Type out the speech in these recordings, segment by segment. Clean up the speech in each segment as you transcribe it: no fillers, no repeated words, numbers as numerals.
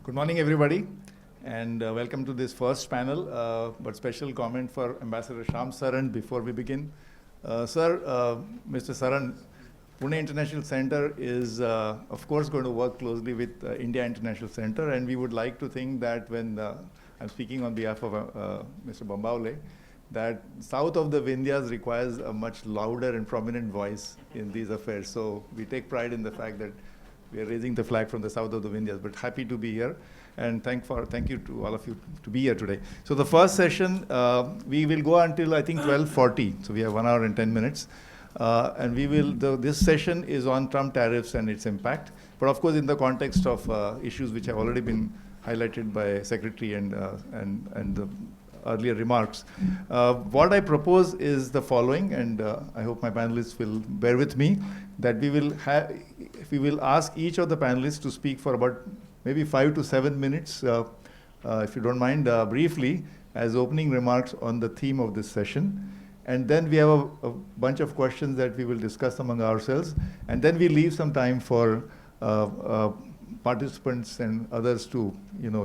Good morning, everybody, and welcome to this first panel, but special comment for Ambassador Shyam Saran before we begin. Sir, Mr. Saran, Pune International Centre is, of course, going to work closely with India International Centre, and we would like to think that when I'm speaking on behalf of Mr. Bombaule, that south of the Vindhyas requires a much louder and prominent voice in these affairs. So we take pride in the fact that we are raising the flag from the south of the Vindhyas, but happy to be here. And thank you to all of you to be here today. So the first session, we will go until I think 12:40. So we have 1 hour and 10 minutes. And we will, this session is on Trump tariffs and its impact. But of course, in the context of issues which have already been highlighted by Secretary and the earlier remarks. What I propose is the following, and I hope my panelists will bear with me, that we will ask each of the panelists to speak for about maybe 5 to 7 minutes, if you don't mind, briefly, as opening remarks on the theme of this session. And then we have a bunch of questions that we will discuss among ourselves. And then we leave some time for participants and others to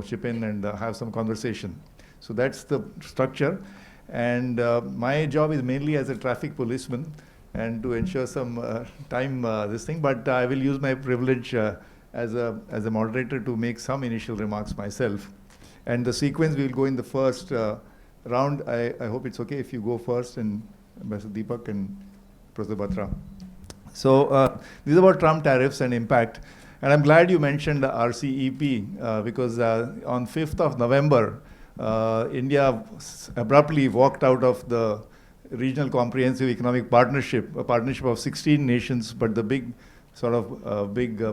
chip in and have some conversation. So that's the structure. And my job is mainly as a traffic policeman and to ensure some time this thing. But I will use my privilege as a moderator to make some initial remarks myself. And the sequence we will go in the first round. I hope it's okay if you go first, and Ambassador Deepak and Professor Batra. So this is about Trump tariffs and impact. And I'm glad you mentioned RCEP because on 5th of November, India abruptly walked out of the Regional Comprehensive Economic Partnership, a partnership of 16 nations, but the big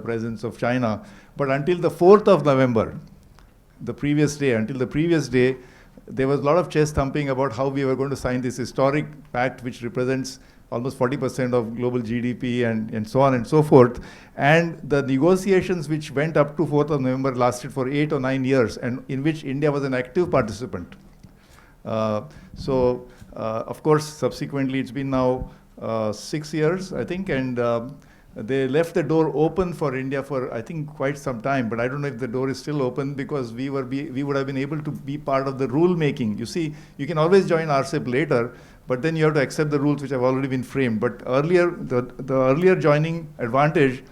presence of China. But until the 4th of November, the previous day, there was a lot of chest thumping about how we were going to sign this historic pact, which represents almost 40% of global GDP and so on and so forth. And the negotiations which went up to 4th of November lasted for 8 or 9 years, and in which India was an active participant. Of course, subsequently, it's been now 6 years, I think, and they left the door open for India for, I think, quite some time. But I don't know if the door is still open because we would have been able to be part of the rule making. You see, you can always join RCEP later, but then you have to accept the rules which have already been framed. But earlier, the earlier joining advantage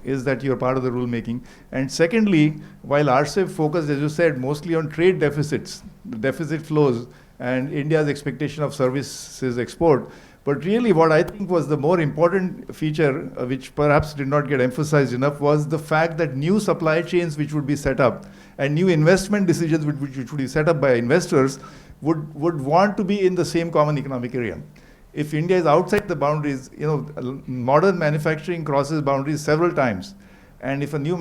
is that you're part of the rule making. And secondly, while RCEP focused, as you said, mostly on trade deficits, the deficit flows, and India's expectation of services export. But really what I think was the more important feature, which perhaps did not get emphasized enough, was the fact that new supply chains which would be set up and new investment decisions which would be set up by investors would want to be in the same common economic area. If India is outside the boundaries, modern manufacturing crosses boundaries several times. And if a new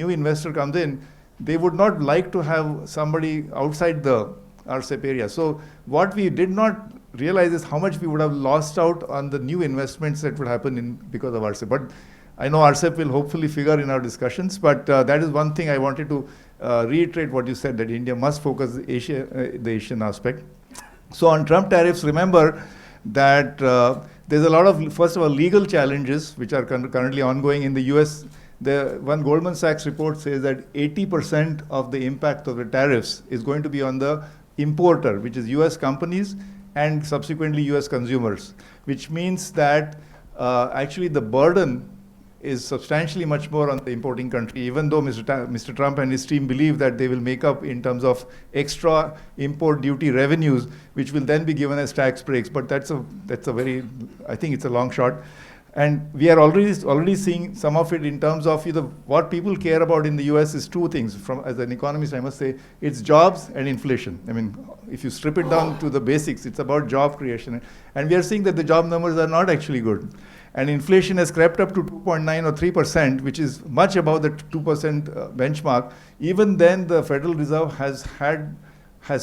investor comes in, they would not like to have somebody outside the RCEP area. So what we did not realize is how much we would have lost out on the new investments that would happen because of RCEP. But I know RCEP will hopefully figure in our discussions, but that is one thing I wanted to reiterate what you said, that India must focus the Asian aspect. So on Trump tariffs, remember that there's a lot of, first of all, legal challenges which are currently ongoing in the US. One Goldman Sachs report says that 80% of the impact of the tariffs is going to be on the importer, which is US companies and subsequently US consumers, which means that actually the burden is substantially much more on the importing country, even though Mr. Trump and his team believe that they will make up in terms of extra import duty revenues, which will then be given as tax breaks. But that's a very, I think it's a long shot. And we are already seeing some of it in terms of what people care about in the US is two things. As an economist, I must say, it's jobs and inflation. I mean, if you strip it down to the basics, it's about job creation. And we are seeing that the job numbers are not actually good. And inflation has crept up to 2.9 or 3%, which is much above the 2% benchmark. Even then, the Federal Reserve has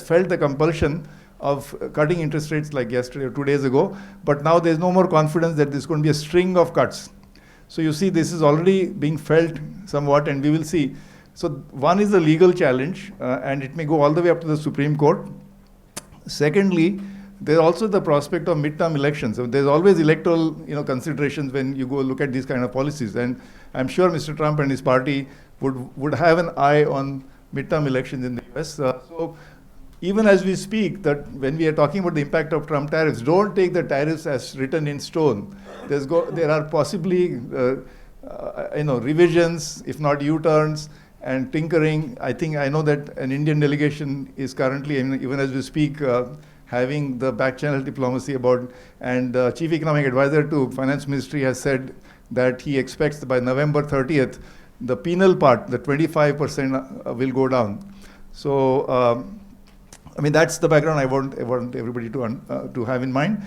felt the compulsion of cutting interest rates like yesterday or 2 days ago, but now there's no more confidence that there's going to be a string of cuts. So you see, this is already being felt somewhat, and we will see. So one is the legal challenge, and it may go all the way up to the Supreme Court. Secondly, there's also the prospect of midterm elections. So there's always electoral, considerations when you go look at these kind of policies. And I'm sure Mr. Trump and his party would have an eye on midterm elections in the US. So even as we speak, that when we are talking about the impact of Trump tariffs, don't take the tariffs as written in stone. There are possibly revisions, if not U-turns, and tinkering. I know that an Indian delegation is currently, even as we speak, having the back channel diplomacy about, and Chief Economic Advisor to Finance Ministry has said that he expects that by November 30th, the penal part, the 25% will go down. So, that's the background I want everybody to have in mind.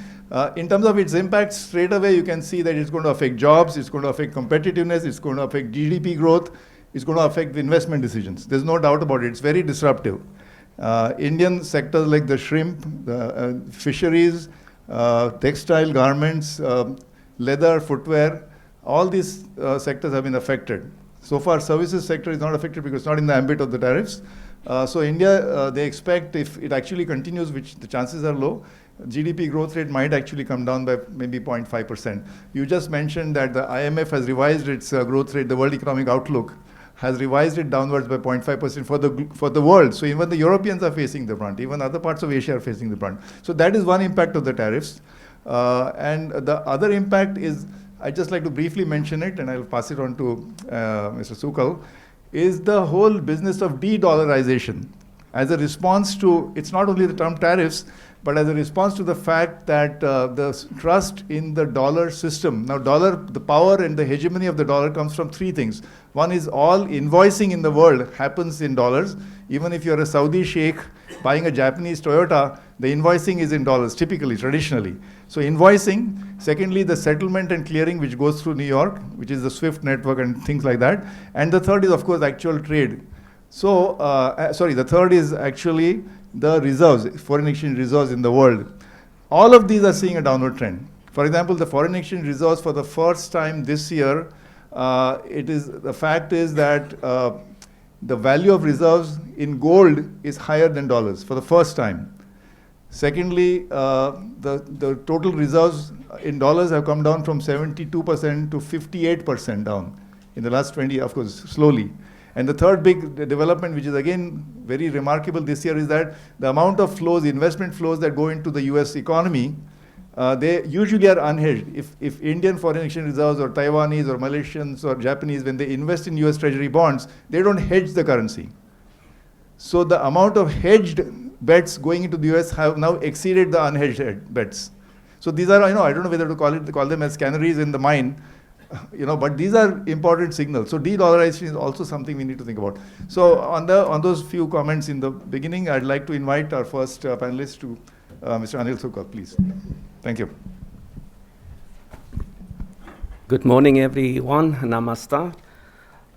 In terms of its impact, straight away you can see that it's going to affect jobs, it's going to affect competitiveness, it's going to affect GDP growth, it's going to affect investment decisions. There's no doubt about it. It's very disruptive. Indian sectors like the shrimp, the fisheries, textile, garments, leather, footwear, all these sectors have been affected. So far, services sector is not affected because it's not in the ambit of the tariffs. So India, they expect if it actually continues, which the chances are low, GDP growth rate might actually come down by maybe 0.5%. You just mentioned that the IMF has revised its growth rate, the World Economic Outlook has revised it downwards by 0.5% for the world. So even the Europeans are facing the brunt, even other parts of Asia are facing the brunt. So that is one impact of the tariffs. And the other impact is, I'd just like to briefly mention it, and I'll pass it on to Mr. Sukal, is the whole business of de-dollarization. As a response to, it's not only the Trump tariffs, but as a response to the fact that the trust in the dollar system. Now, the power and the hegemony of the dollar comes from three things. One is all invoicing in the world happens in dollars. Even if you're a Saudi sheikh buying a Japanese Toyota, the invoicing is in dollars, typically, traditionally. So invoicing. Secondly, the settlement and clearing, which goes through New York, which is the SWIFT network and things like that. And the third is, of course, actual trade. So, the third is actually the reserves, foreign exchange reserves in the world. All of these are seeing a downward trend. For example, the foreign exchange reserves for the first time this year, the fact is that the value of reserves in gold is higher than dollars for the first time. Secondly, the total reserves in dollars have come down from 72% to 58% down in the last 20, of course, slowly. And the third big development, which is again very remarkable this year, is that the amount of flows, investment flows that go into the US economy, they usually are unhedged. If Indian foreign exchange reserves or Taiwanese or Malaysians or Japanese, when they invest in US Treasury bonds, they don't hedge the currency. So the amount of hedged bets going into the US have now exceeded the unhedged bets. So these are, I don't know whether to call them as canaries in the mine, but these are important signals. So de-dollarization is also something we need to think about. So on those few comments in the beginning, I'd like to invite our first panelist to Mr. Anil Sukal, please. Thank you. Good morning, everyone. Namaste.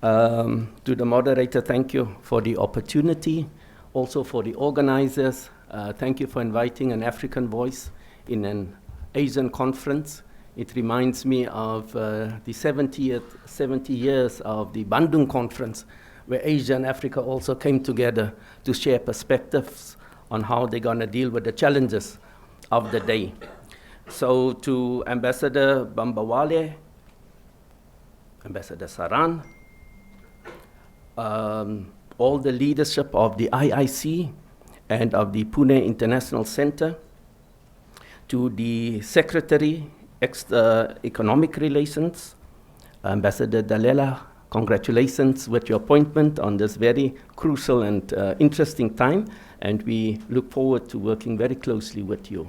To the moderator, thank you for the opportunity. Also for the organizers, thank you for inviting an African voice in an Asian conference. It reminds me of the 70 years of the Bandung Conference, where Asia and Africa also came together to share perspectives on how they're going to deal with the challenges of the day. So to Ambassador Bambawale, Ambassador Saran, all the leadership of the IIC and of the Pune International Centre, to the Secretary, Economic Relations, Ambassador Dalela, congratulations with your appointment on this very crucial and interesting time, and we look forward to working very closely with you.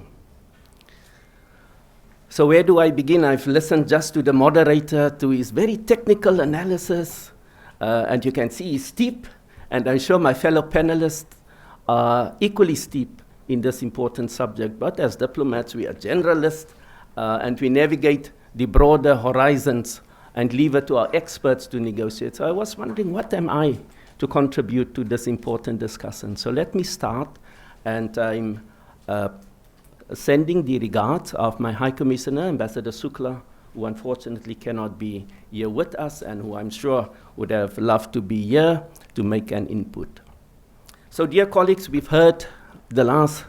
So where do I begin? I've listened just to the moderator, to his very technical analysis, and you can see he's steep, and I'm sure my fellow panelists are equally steep in this important subject. But as diplomats, we are generalists, and we navigate the broader horizons and leave it to our experts to negotiate. So I was wondering, what am I to contribute to this important discussion? So let me start, and I'm sending the regards of my High Commissioner, Ambassador Sukla, who unfortunately cannot be here with us and who I'm sure would have loved to be here to make an input. So dear colleagues, we've heard the last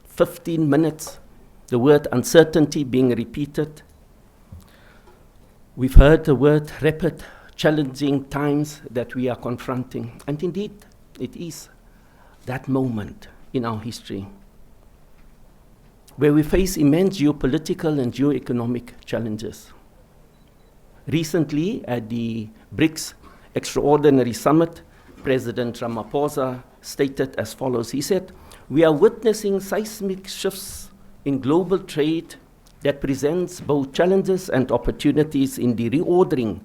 15 minutes the word uncertainty being repeated. We've heard the word rapid, challenging times that we are confronting. And indeed, it is that moment in our history where we face immense geopolitical and geoeconomic challenges. Recently, at the BRICS Extraordinary Summit, President Ramaphosa stated as follows. He said, "We are witnessing seismic shifts in global trade that presents both challenges and opportunities in the reordering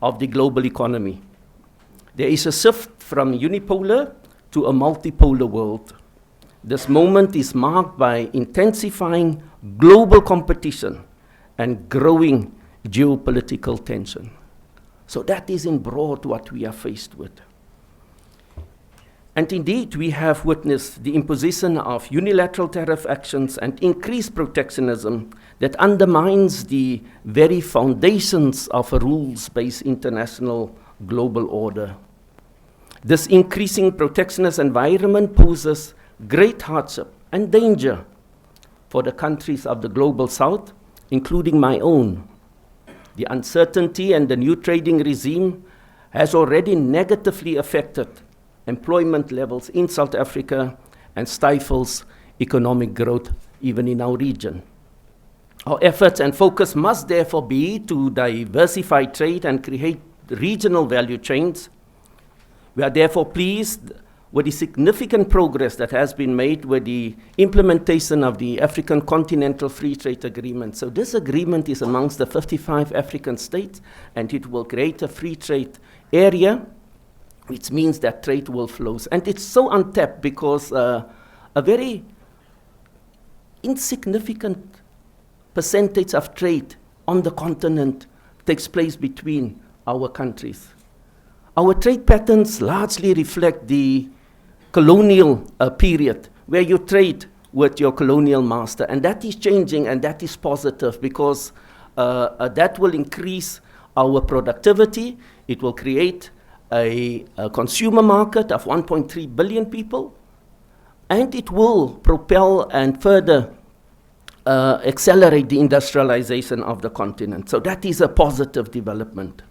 of the global economy. There is a shift from unipolar to a multipolar world. This moment is marked by intensifying global competition and growing geopolitical tension." So that is in broad what we are faced with. And indeed, we have witnessed the imposition of unilateral tariff actions and increased protectionism that undermines the very foundations of a rules-based international global order. This increasing protectionist environment poses great hardship and danger for the countries of the global south, including my own. The uncertainty and the new trading regime has already negatively affected employment levels in South Africa and stifles economic growth even in our region. Our efforts and focus must therefore be to diversify trade and create regional value chains. We are therefore pleased with the significant progress that has been made with the implementation of the African Continental Free Trade Agreement. So this agreement is amongst the 55 African states, and it will create a free trade area, which means that trade will flow. And it's so untapped because a very insignificant percentage of trade on the continent takes place between our countries. Our trade patterns largely reflect the colonial period where you trade with your colonial master, and that is changing, and that is positive because that will increase our productivity. It will create a consumer market of 1.3 billion people, and it will propel and further accelerate the industrialization of the continent. So that is a positive development.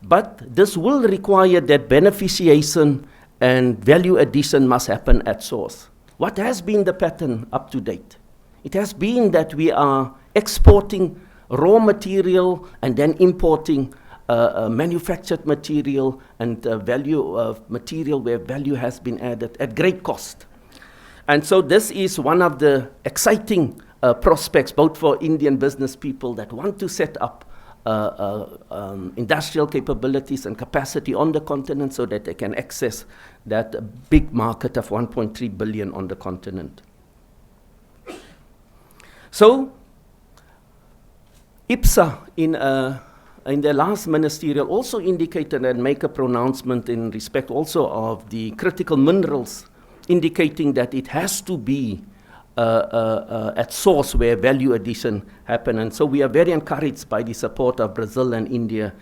But this will require that beneficiation and value addition must happen at source. What has been the pattern up to date? It has been that we are exporting raw material and then importing manufactured material and value material where value has been added at great cost. And so this is one of the exciting prospects both for Indian business people that want to set up industrial capabilities and capacity on the continent so that they can access that big market of 1.3 billion on the continent. So, IPSA in their last ministerial also indicated and make a pronouncement in respect also of the critical minerals, indicating that it has to be at source where value addition happen. And so we are very encouraged by the support of Brazil and India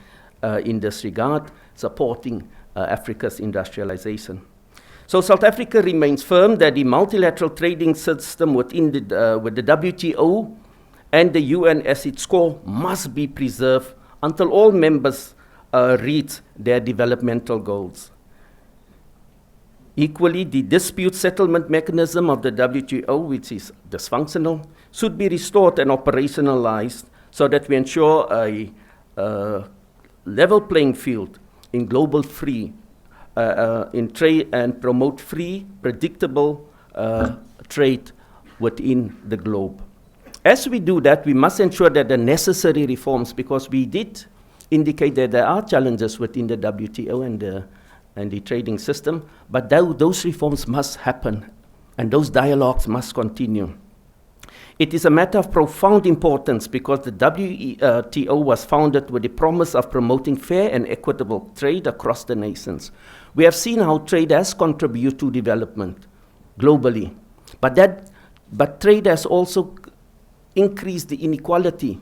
in this regard, supporting Africa's industrialization. So South Africa remains firm that the multilateral trading system within with the WTO and the UN as its core must be preserved until all members reach their developmental goals. Equally, the dispute settlement mechanism of the WTO, which is dysfunctional, should be restored and operationalized so that we ensure a level playing field in global free, in trade and promote free, predictable trade within the globe. As we do that, we must ensure that the necessary reforms, because we did indicate that there are challenges within the WTO and the trading system, but those reforms must happen, and those dialogues must continue. It is a matter of profound importance because the WTO was founded with the promise of promoting fair and equitable trade across the nations. We have seen how trade has contributed to development globally, but trade has also increased the inequality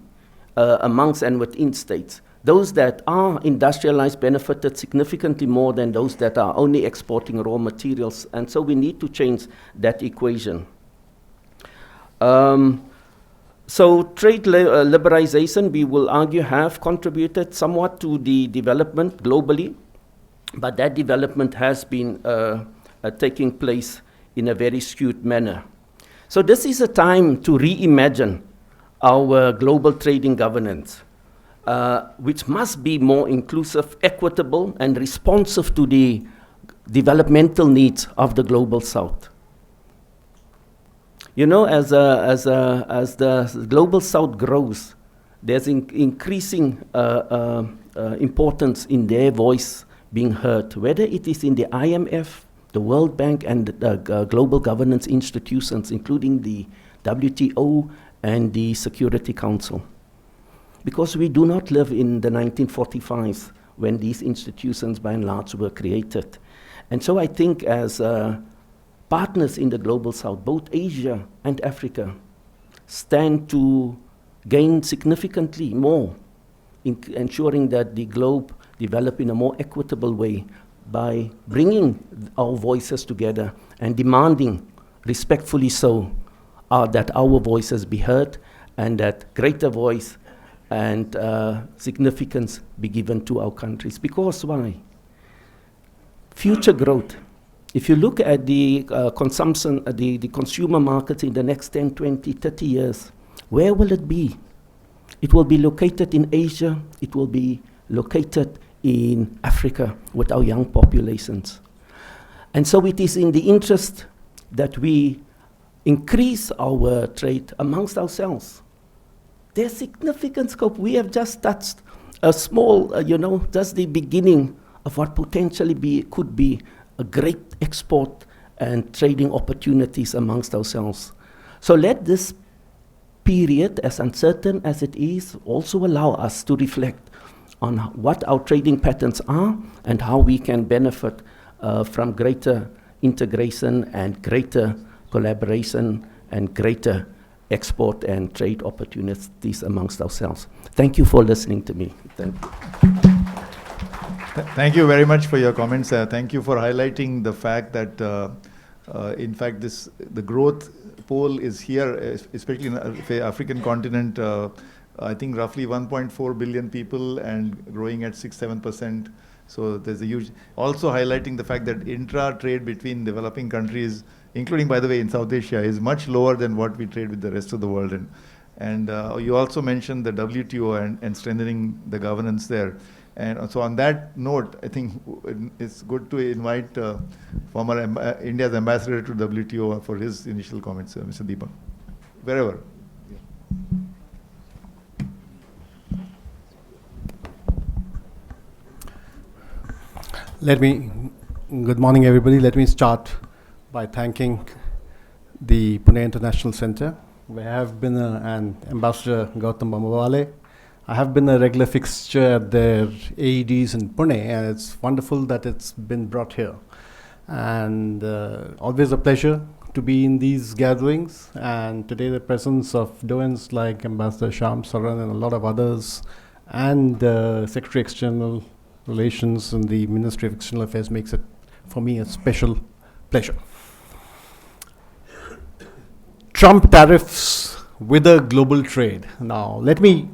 amongst and within states. Those that are industrialized benefited significantly more than those that are only exporting raw materials, and so we need to change that equation. So trade liberalization, we will argue, have contributed somewhat to the development globally, but that development has been taking place in a very skewed manner. So this is a time to reimagine our global trading governance, which must be more inclusive, equitable, and responsive to the developmental needs of the global South. You know, as the global South grows, there's increasing importance in their voice being heard, whether it is in the IMF, the World Bank, and the global governance institutions, including the WTO and the Security Council. Because we do not live in the 1945s when these institutions by and large were created. And so I think as partners in the global South, both Asia and Africa, stand to gain significantly more in ensuring that the globe develop in a more equitable way by bringing our voices together and demanding, respectfully so, that our voices be heard and that greater voice and significance be given to our countries. Because why? Future growth. If you look at the consumption, the consumer market in the next 10, 20, 30 years, where will it be? It will be located in Asia, it will be located in Africa with our young populations. And so it is in the interest that we increase our trade amongst ourselves. There's significant scope. We have just touched a small, just the beginning of what potentially could be a great export and trading opportunities amongst ourselves. So let this period, as uncertain as it is, also allow us to reflect on what our trading patterns are and how we can benefit from greater integration and greater collaboration and greater export and trade opportunities amongst ourselves. Thank you for listening to me. Thank you. Thank you very much for your comments. Thank you for highlighting the fact that, in fact, the growth pole is here, especially in the African continent. I think roughly 1.4 billion people and growing at 6-7%. So there's a huge. Also highlighting the fact that intra-trade between developing countries, including, by the way, in South Asia, is much lower than what we trade with the rest of the world. And you also mentioned the WTO and strengthening the governance there. And so on that note, I think it's good to invite former India's ambassador to WTO for his initial comments, Mr. Deepak. Wherever. Good morning everybody. Let me start by thanking the Pune International Centre, where I have been and Ambassador Gautam Bambawale. I have been a regular fixture at their AEDs in Pune, and it's wonderful that it's been brought here. And always a pleasure to be in these gatherings. And today the presence of doyens like Ambassador Shyam Saran and a lot of others, and Secretary External Relations and the Ministry of External Affairs makes it, for me, a special pleasure. Trump tariffs, Whither global trade. Now, let me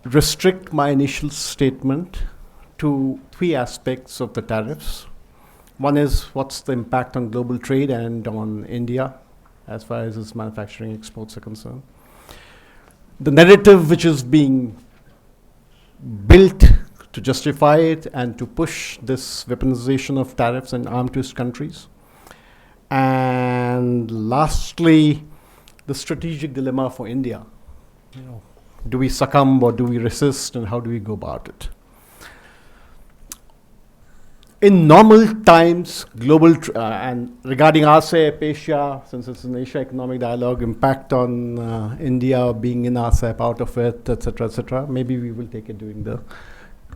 restrict my initial statement to three aspects of the tariffs. One is what's the impact on global trade and on India as far as its manufacturing exports are concerned. The narrative which is being built to justify it and to push this weaponization of tariffs and arm twist countries. And lastly, the strategic dilemma for India. Do we succumb or do we resist, and how do we go about it? In normal times, and regarding RCEP, Asia, since it's an Asia Economic Dialogue, impact on India being in RCEP, out of it, etc., maybe we will take it during the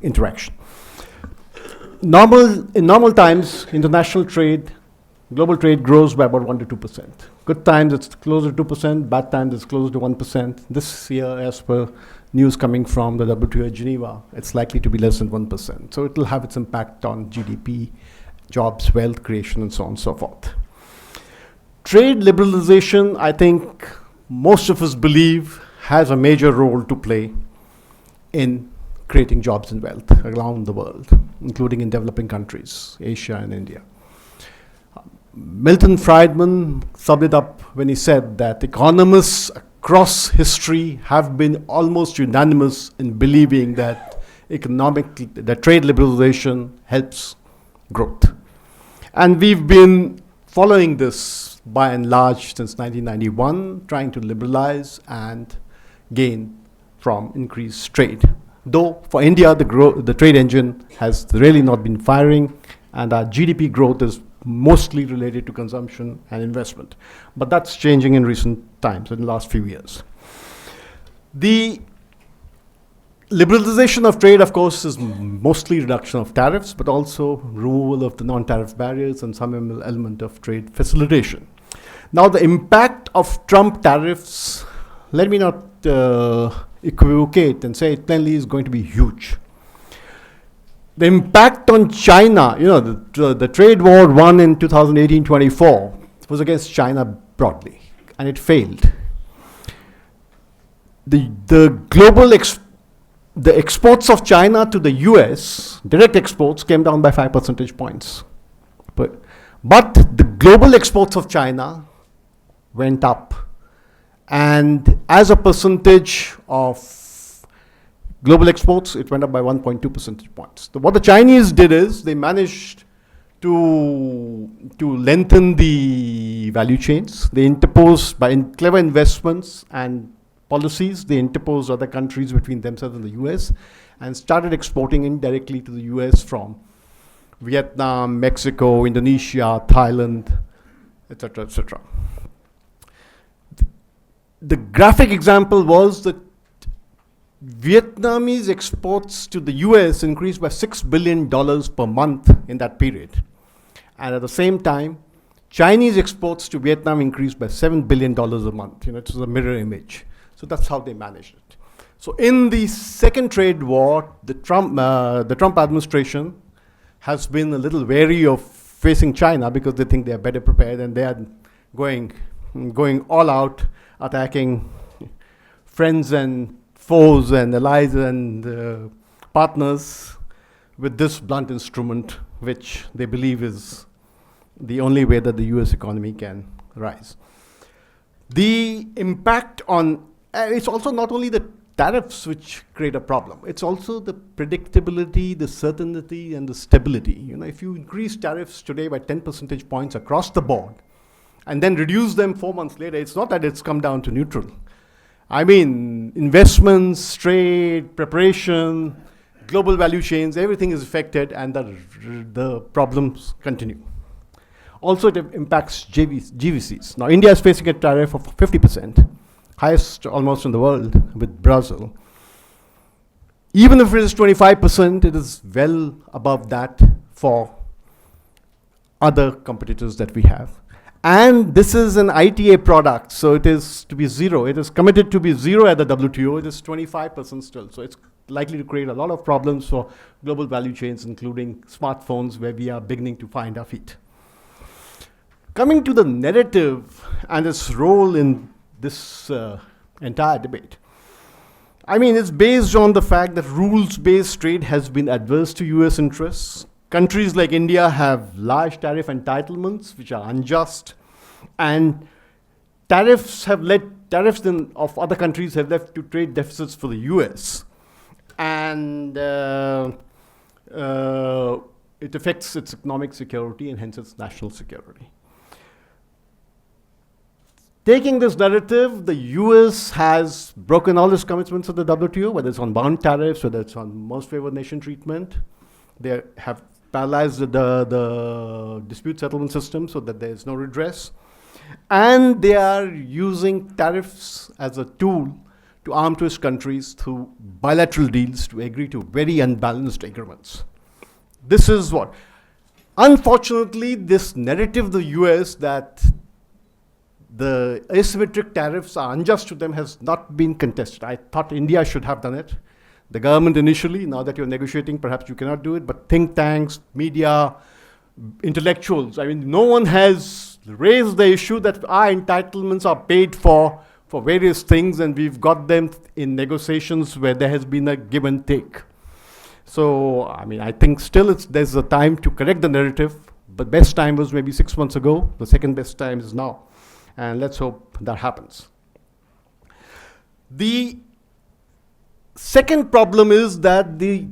interaction. In normal times, international trade, global trade grows by about 1 to 2%. Good times it's closer to 2%, bad times it's closer to 1%. This year, as per news coming from the WTO Geneva, it's likely to be less than 1%. So it will have its impact on GDP, jobs, wealth creation, and so on and so forth. Trade liberalization, I think most of us believe has a major role to play in creating jobs and wealth around the world, including in developing countries, Asia and India. Milton Friedman summed it up when he said that economists across history have been almost unanimous in believing that that trade liberalization helps growth. And we've been following this by and large since 1991, trying to liberalize and gain from increased trade. Though for India, the trade engine has really not been firing, and our GDP growth is mostly related to consumption and investment. But that's changing in recent times, in the last few years. The liberalization of trade, of course, is mostly reduction of tariffs, but also removal of the non-tariff barriers and some element of trade facilitation. Now, the impact of Trump tariffs, let me not equivocate and say it plainly, is going to be huge. The impact on China, the trade war won in 2018-24 was against China broadly, and it failed. The global the exports of China to the US, direct exports, came down by 5 percentage points. But the global exports of China went up. And as a percentage of global exports, it went up by 1.2 percentage points. What the Chinese did is they managed to lengthen the value chains. They interposed, by clever investments and policies, they interposed other countries between themselves and the US and started exporting indirectly to the US from Vietnam, Mexico, Indonesia, Thailand, etc., etc. The graphic example was that Vietnamese exports to the US increased by $6 billion per month in that period. And at the same time, Chinese exports to Vietnam increased by $7 billion a month. It was a mirror image. So that's how they managed it. So in the second trade war, the Trump administration has been a little wary of facing China because they think they are better prepared, and they are going all out, attacking friends and foes and allies and partners with this blunt instrument, which they believe is the only way that the US economy can rise. The impact on it's also not only the tariffs which create a problem. It's also the predictability, the certainty, and the stability. If you increase tariffs today by 10 percentage points across the board, and then reduce them 4 months later, it's not that it's come down to neutral. I mean, investments, trade, preparation, global value chains, everything is affected, and the problems continue. Also, it impacts GVCs. Now, India is facing a tariff of 50%. Highest almost in the world with Brazil. Even if it is 25%, it is well above that for other competitors that we have. And this is an ITA product, so it is to be zero. It is committed to be zero at the WTO. It is 25% still. So it's likely to create a lot of problems for global value chains, including smartphones, where we are beginning to find our feet. Coming to the narrative and its role in this entire debate. I mean, it's based on the fact that rules-based trade has been adverse to US interests. Countries like India have large tariff entitlements, which are unjust. And tariffs of other countries have led to trade deficits for the US. And it affects its economic security and hence its national security. Taking this narrative, the US has broken all its commitments of the WTO, whether it's on bound tariffs, whether it's on most favored nation treatment. They have paralyzed the dispute settlement system so that there is no redress. And they are using tariffs as a tool to arm twist countries through bilateral deals to agree to very unbalanced agreements. This is what. Unfortunately, this narrative of the US that the asymmetric tariffs are unjust to them has not been contested. I thought India should have done it. The government initially, now that you're negotiating, perhaps you cannot do it, but think tanks, media, intellectuals, I mean, no one has raised the issue that our entitlements are paid for for various things, and we've got them in negotiations where there has been a give and take. So, I mean, I think still there's a time to correct the narrative, but best time was maybe 6 months ago. The second best time is now. And let's hope that happens. The second problem is that the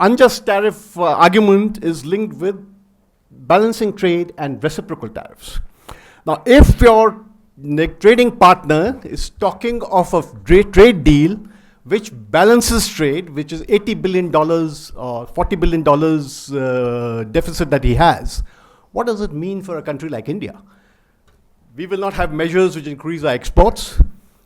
unjust tariff argument is linked with balancing trade and reciprocal tariffs. Now, if your trading partner is talking of a trade deal which balances trade, which is $80 billion or $40 billion deficit that he has, what does it mean for a country like India? We will not have measures which increase our exports.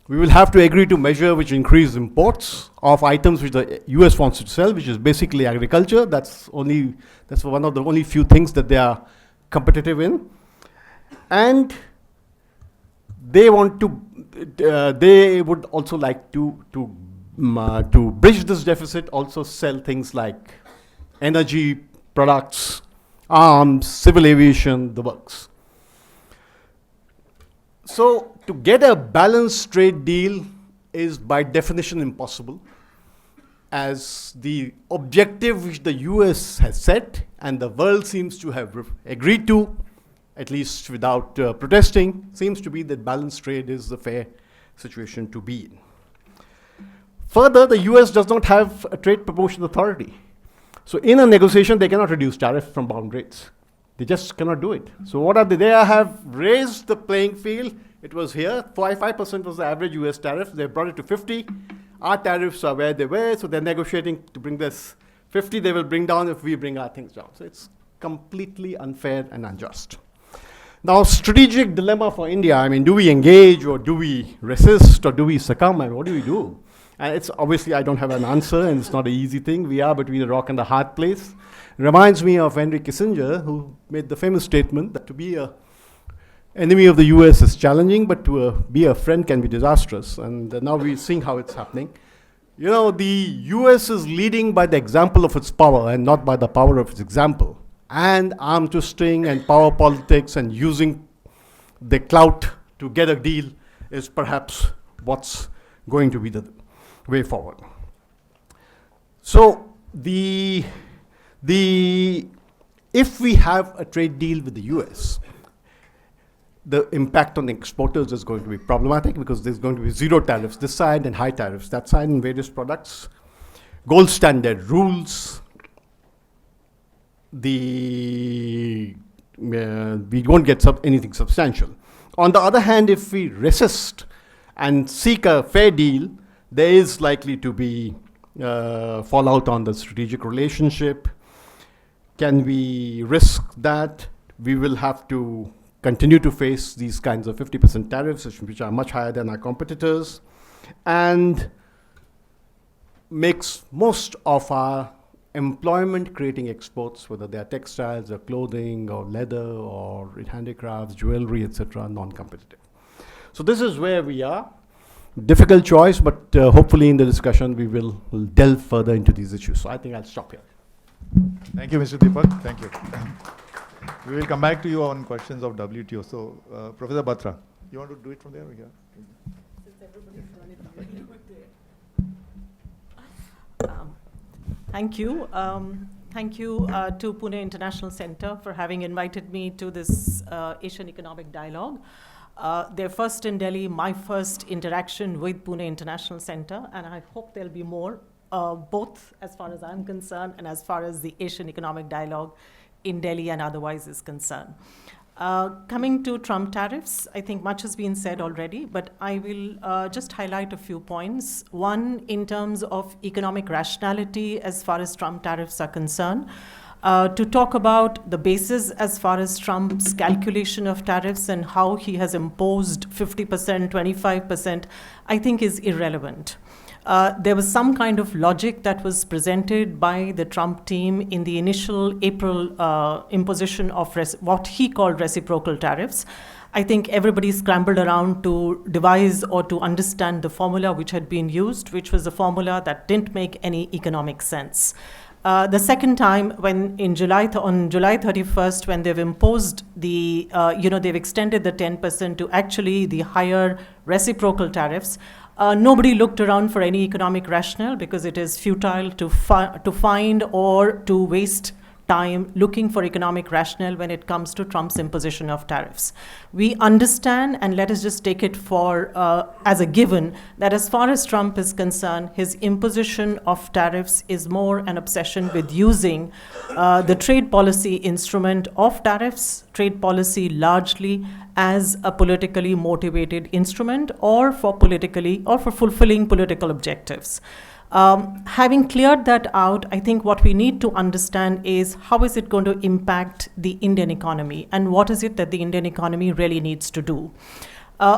We will have to agree to measure which increase imports of items which the US wants to sell, which is basically agriculture. That's one of the only few things that they are competitive in. And they want to, they would also like to bridge this deficit, also sell things like energy products, arms, civil aviation, the works. So to get a balanced trade deal is by definition impossible, as the objective which the US has set and the world seems to have agreed to, at least without protesting, seems to be that balanced trade is the fair situation to be in. Further, the US does not have a trade promotion authority. So in a negotiation, they cannot reduce tariff from bound rates. They just cannot do it. So what are they? They have raised the playing field. It was here, 5% was the average US tariff. They brought it to 50. Our tariffs are where they were, so they're negotiating to bring this 50. They will bring down if we bring our things down. So it's completely unfair and unjust. Now, strategic dilemma for India. I mean, do we engage or do we resist or do we succumb? I mean, what do we do? And it's obviously, I don't have an answer, and it's not an easy thing. We are between a rock and a hard place. It reminds me of Henry Kissinger, who made the famous statement that to be an enemy of the US is challenging, but to be a friend can be disastrous. And now we're seeing how it's happening. You know, the US is leading by the example of its power and not by the power of its example. And arm twisting and power politics and using the clout to get a deal is perhaps what's going to be the way forward. So if we have a trade deal with the US, the impact on exporters is going to be problematic because there's going to be zero tariffs this side and high tariffs that side in various products, gold standard rules. We won't get anything substantial. On the other hand, if we resist and seek a fair deal, there is likely to be fallout on the strategic relationship. Can we risk that? We will have to continue to face these kinds of 50% tariffs, which are much higher than our competitors, and makes most of our employment creating exports, whether they are textiles or clothing or leather or handicrafts, jewelry, etc., non-competitive. So this is where we are. Difficult choice, but hopefully in the discussion we will delve further into these issues. So I think I'll stop here. Thank you, Mr. Deepak. Thank you. We will come back to you on questions of WTO. So, Professor Batra, you want to do it from there or here? Since everybody's running, we'll do it there. Thank you. Thank you to Pune International Centre for having invited me to this Asian Economic Dialogue. They're first in Delhi, my first interaction with Pune International Centre, and I hope there'll be more, both as far as I'm concerned and as far as the Asian Economic Dialogue in Delhi and otherwise is concerned. Coming to Trump tariffs, I think much has been said already, but I will just highlight a few points. One, in terms of economic rationality as far as Trump tariffs are concerned. To talk about the basis as far as Trump's calculation of tariffs and how he has imposed 50%, 25%, I think is irrelevant. There was some kind of logic that was presented by the Trump team in the initial April imposition of what he called reciprocal tariffs. I think everybody scrambled around to devise or to understand the formula which had been used, which was a formula that didn't make any economic sense. The second time, when on July 31st, when they've imposed they've extended the 10% to actually the higher reciprocal tariffs, nobody looked around for any economic rationale, because it is futile to find or to waste time looking for economic rationale when it comes to Trump's imposition of tariffs. We understand, and let us just take it for as a given, that as far as Trump is concerned, his imposition of tariffs is more an obsession with using the trade policy instrument of tariffs, trade policy largely as a politically motivated instrument, or for fulfilling political objectives. Having cleared that out, I think what we need to understand is how is it going to impact the Indian economy, and what is it that the Indian economy really needs to do.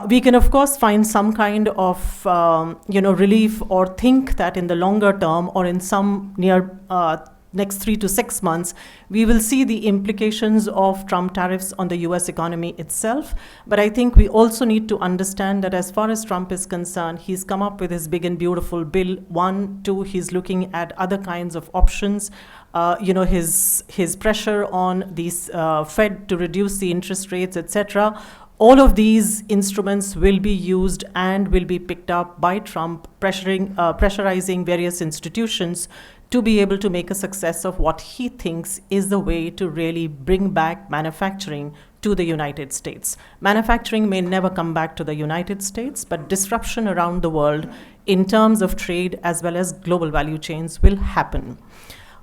We can, of course, find some kind of relief, or think that in the longer term, or in some next 3 to 6 months, we will see the implications of Trump tariffs on the US economy itself. But I think we also need to understand that as far as Trump is concerned, he's come up with his big and beautiful bill. 1, 2, he's looking at other kinds of options. His pressure on the Fed to reduce the interest rates, etc. All of these instruments will be used and will be picked up by Trump, pressurizing various institutions to be able to make a success of what he thinks is the way to really bring back manufacturing to the United States. Manufacturing may never come back to the United States, but disruption around the world in terms of trade as well as global value chains will happen.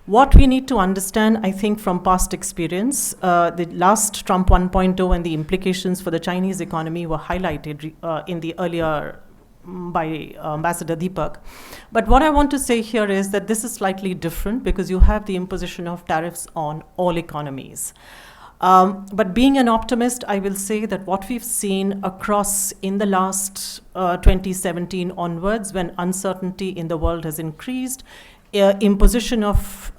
What we need to understand, I think, from past experience, the last Trump 1.0 and the implications for the Chinese economy were highlighted in the earlier by Ambassador Deepak. But what I want to say here is that this is slightly different, because you have the imposition of tariffs on all economies. But being an optimist, I will say that what we've seen across in the last 2017 onwards, when uncertainty in the world has increased, imposition of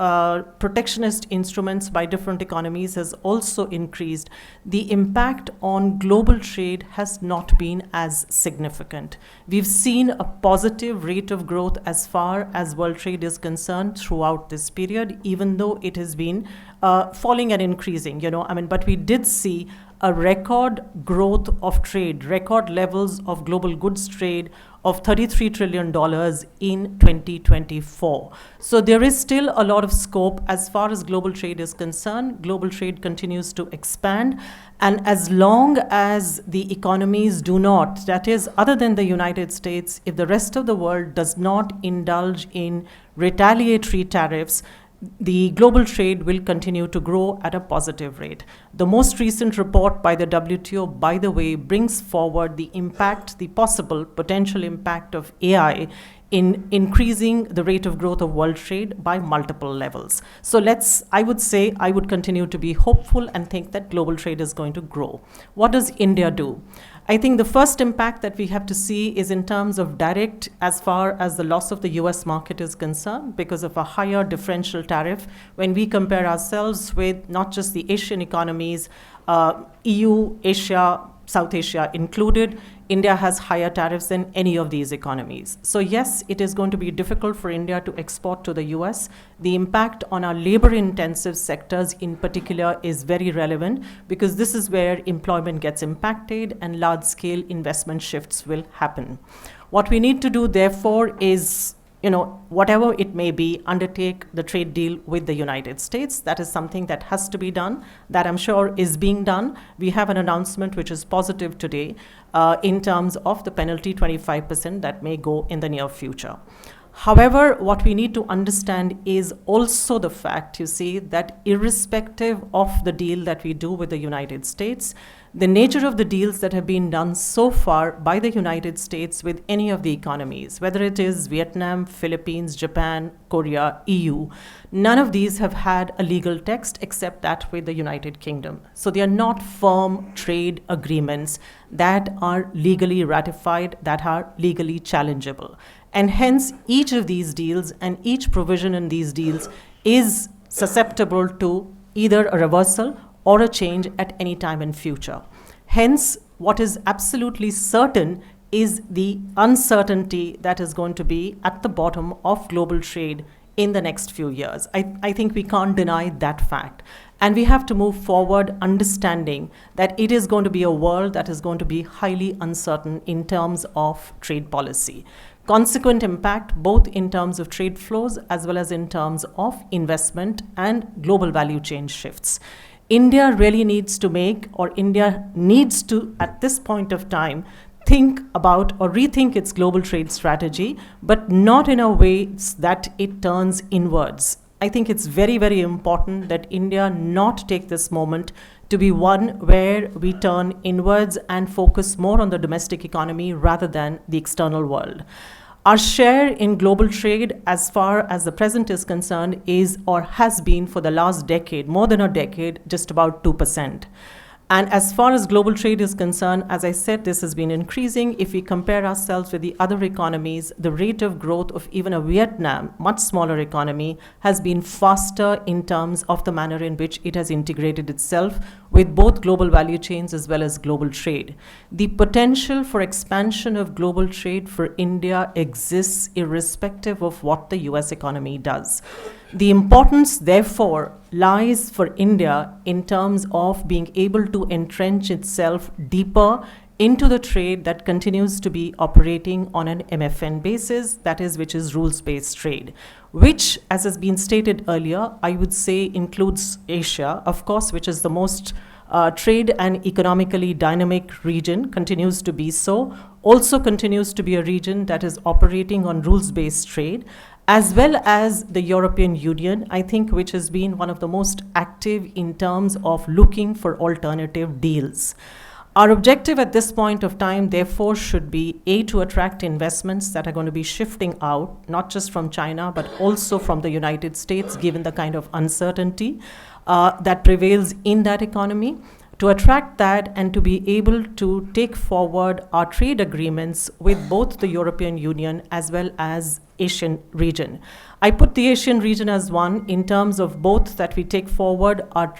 protectionist instruments by different economies has also increased. The impact on global trade has not been as significant. We've seen a positive rate of growth as far as world trade is concerned throughout this period, even though it has been falling and increasing, but we did see a record growth of trade, record levels of global goods trade of $33 trillion in 2024. So there is still a lot of scope as far as global trade is concerned. Global trade continues to expand. And as long as the economies do not, that is, other than the United States, if the rest of the world does not indulge in retaliatory tariffs, the global trade will continue to grow at a positive rate. The most recent report by the WTO, by the way, brings forward the impact, the possible potential impact of AI in increasing the rate of growth of world trade by multiple levels. So I would continue to be hopeful and think that global trade is going to grow. What does India do? I think the first impact that we have to see is in terms of direct, as far as the loss of the US market is concerned, because of a higher differential tariff. When we compare ourselves with not just the Asian economies, EU, Asia, South Asia included, India has higher tariffs than any of these economies. So yes, it is going to be difficult for India to export to the US. The impact on our labor-intensive sectors in particular is very relevant, because this is where employment gets impacted and large-scale investment shifts will happen. What we need to do, therefore, is whatever it may be, undertake the trade deal with the United States. That is something that has to be done, that I'm sure is being done. We have an announcement which is positive today in terms of the penalty 25% that may go in the near future. However, what we need to understand is also the fact, that irrespective of the deal that we do with the United States, the nature of the deals that have been done so far by the United States with any of the economies, whether it is Vietnam, Philippines, Japan, Korea, EU, none of these have had a legal text except that with the United Kingdom. So they are not firm trade agreements that are legally ratified, that are legally challengeable. And hence, each of these deals and each provision in these deals is susceptible to either a reversal or a change at any time in future. Hence, what is absolutely certain is the uncertainty that is going to be at the bottom of global trade in the next few years. I think we can't deny that fact. And we have to move forward understanding that it is going to be a world that is going to be highly uncertain in terms of trade policy. Consequent impact both in terms of trade flows as well as in terms of investment and global value chain shifts. India really needs to at this point of time, think about or rethink its global trade strategy, but not in a way that it turns inwards. I think it's very, very important that India not take this moment to be one where we turn inwards and focus more on the domestic economy rather than the external world. Our share in global trade, as far as the present is concerned, is or has been for the last decade, more than a decade, just about 2%. And as far as global trade is concerned, as I said, this has been increasing. If we compare ourselves with the other economies, the rate of growth of even a Vietnam, much smaller economy, has been faster in terms of the manner in which it has integrated itself with both global value chains as well as global trade. The potential for expansion of global trade for India exists irrespective of what the US economy does. The importance, therefore, lies for India in terms of being able to entrench itself deeper into the trade that continues to be operating on an MFN basis, that is, which is rules-based trade, which, as has been stated earlier, I would say includes Asia, of course, which is the most trade and economically dynamic region, continues to be so, also continues to be a region that is operating on rules-based trade, as well as the European Union, I think, which has been one of the most active in terms of looking for alternative deals. Our objective at this point of time, therefore, should be to attract investments that are going to be shifting out, not just from China, but also from the United States, given the kind of uncertainty that prevails in that economy, to attract that and to be able to take forward our trade agreements with both the European Union as well as Asian region. I put the Asian region as one in terms of both that we take forward our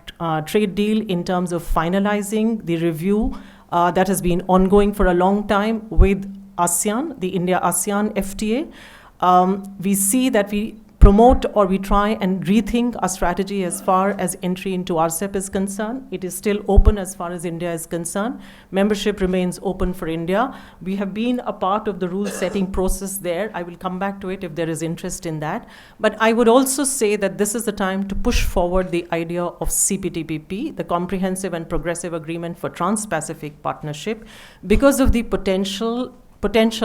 trade deal in terms of finalizing the review that has been ongoing for a long time with ASEAN, the India-ASEAN FTA. We see that we promote or we try and rethink our strategy as far as entry into RCEP is concerned. It is still open as far as India is concerned. Membership remains open for India. We have been a part of the rule-setting process there. I will come back to it if there is interest in that. But I would also say that this is the time to push forward the idea of CPTPP, the Comprehensive and Progressive Agreement for Trans-Pacific Partnership, because of the potential,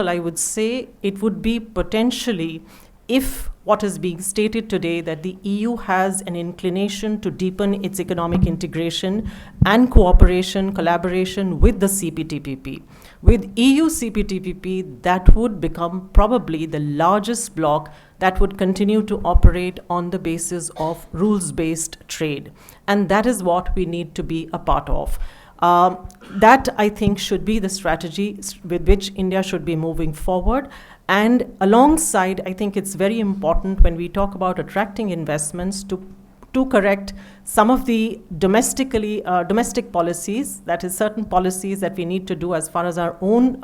I would say, it would be potentially, if what is being stated today, that the EU has an inclination to deepen its economic integration and cooperation, collaboration with the CPTPP. With EU CPTPP, that would become probably the largest bloc that would continue to operate on the basis of rules-based trade. And that is what we need to be a part of. That, I think, should be the strategy with which India should be moving forward. And alongside, I think it's very important when we talk about attracting investments to correct some of the domestic policies, that is certain policies that we need to do as far as our own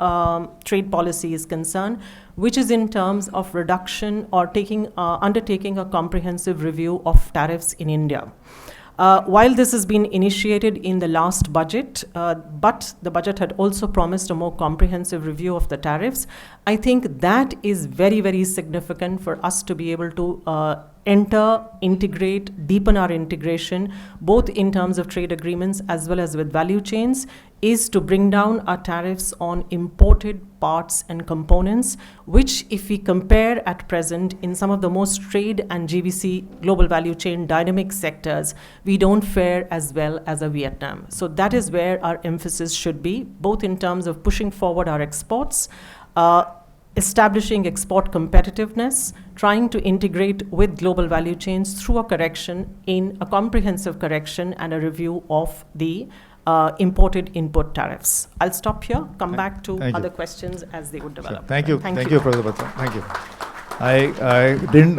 trade policy is concerned, which is in terms of reduction or undertaking a comprehensive review of tariffs in India. While this has been initiated in the last budget, but the budget had also promised a more comprehensive review of the tariffs, I think that is very, very significant for us to be able to integrate, deepen our integration, both in terms of trade agreements as well as with value chains, is to bring down our tariffs on imported parts and components, which, if we compare at present in some of the most trade and GVC, global value chain dynamic sectors, we don't fare as well as a Vietnam. So that is where our emphasis should be, both in terms of pushing forward our exports, establishing export competitiveness, trying to integrate with global value chains through a comprehensive correction and a review of the imported input tariffs. I'll stop here, come back to other questions as they would develop. Sure. Thank you, Professor Batra. Thank you.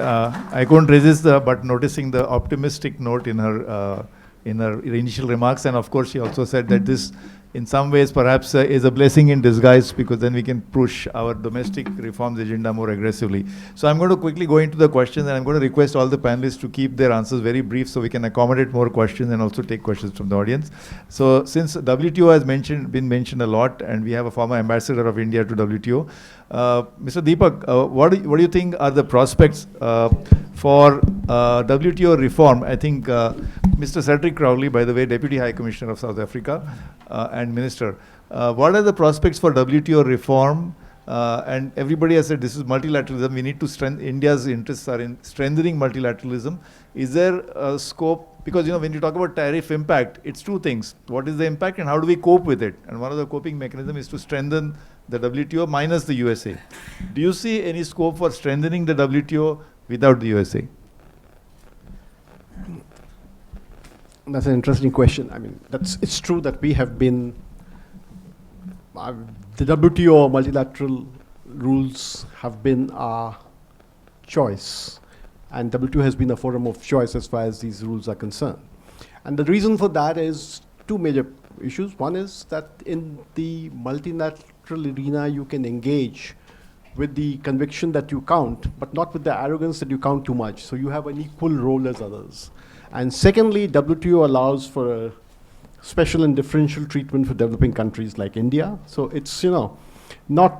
I couldn't resist but noticing the optimistic note in her initial remarks, and of course she also said that this in some ways perhaps is a blessing in disguise, because then we can push our domestic reforms agenda more aggressively. So I'm going to quickly go into the questions, and I'm going to request all the panelists to keep their answers very brief so we can accommodate more questions and also take questions from the audience. So since WTO has been mentioned a lot, and we have a former ambassador of India to WTO, Mr. Deepak, what do you think are the prospects for WTO reform? I think Mr. Cedric Crowley, by the way, Deputy High Commissioner of South Africa and Minister, what are the prospects for WTO reform? And everybody has said this is multilateralism. We need to strengthen, India's interests are in strengthening multilateralism. Is there a scope? Because when you talk about tariff impact, it's two things. What is the impact and how do we cope with it? And one of the coping mechanisms is to strengthen the WTO minus the USA. Do you see any scope for strengthening the WTO without the USA? That's an interesting question. I mean, it's true that we have been, the WTO multilateral rules have been our choice, and WTO has been a forum of choice as far as these rules are concerned. And the reason for that is two major issues. One is that in the multilateral arena, you can engage with the conviction that you count, but not with the arrogance that you count too much. So you have an equal role as others. And secondly, WTO allows for a special and differential treatment for developing countries like India. So it's, not,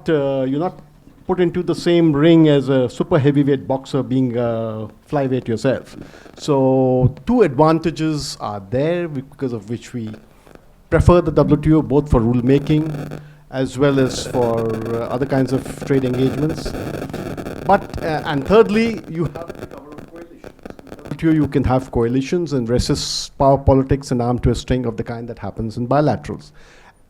you're not put into the same ring as a super heavyweight boxer being a flyweight yourself. So two advantages are there because of which we prefer the WTO, both for rulemaking as well as for other kinds of trade engagements. But, and thirdly, you have the cover of coalitions. WTO, you can have coalitions and resist power politics and arm twisting of the kind that happens in bilaterals.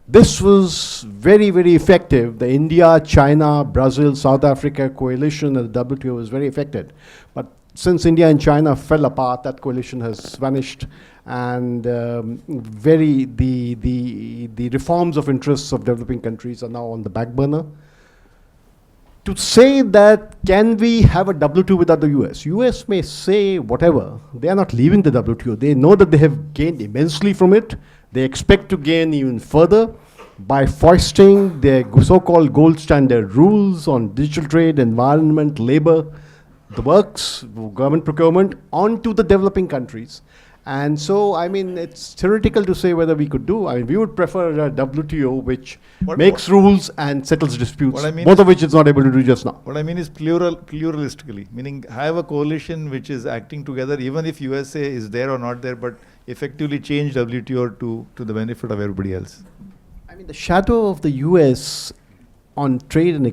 This was very, very effective. The India, China, Brazil, South Africa coalition at the WTO was very effective. But since India and China fell apart, that coalition has vanished, and the reforms of interests of developing countries are now on the back burner. To say that, can we have a WTO without the US? US may say whatever. They are not leaving the WTO. They know that they have gained immensely from it. They expect to gain even further by foisting their so-called gold standard rules on digital trade, environment, labor, the works, government procurement, onto the developing countries. And so, I mean, it's theoretical to say whether we could do. I mean, we would prefer a WTO which makes rules and settles disputes, both of which it's not able to do just now. What I mean is pluralistically, meaning have a coalition which is acting together, even if USA is there or not there, but effectively change WTO to the benefit of everybody else. I mean, the shadow of the US on trade and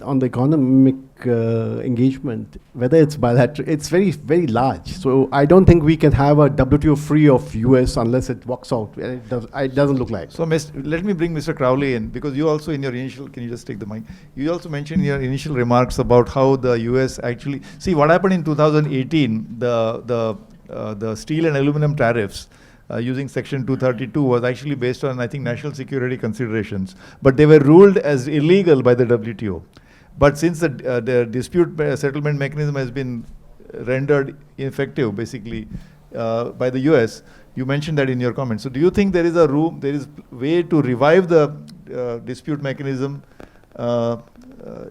on the economic engagement, whether it's bilateral, it's very, very large. So I don't think we can have a WTO free of US unless it works out. It doesn't look like. So let me bring Mr. Crowley in, because you also in your initial, can you just take the mic? You also mentioned in your initial remarks about how the US actually, see what happened in 2018, the steel and aluminum tariffs using Section 232 was actually based on, I think, national security considerations. But they were ruled as illegal by the WTO. But since the dispute settlement mechanism has been rendered ineffective, basically, by the US, you mentioned that in your comments. So do you think there is a way to revive the dispute mechanism,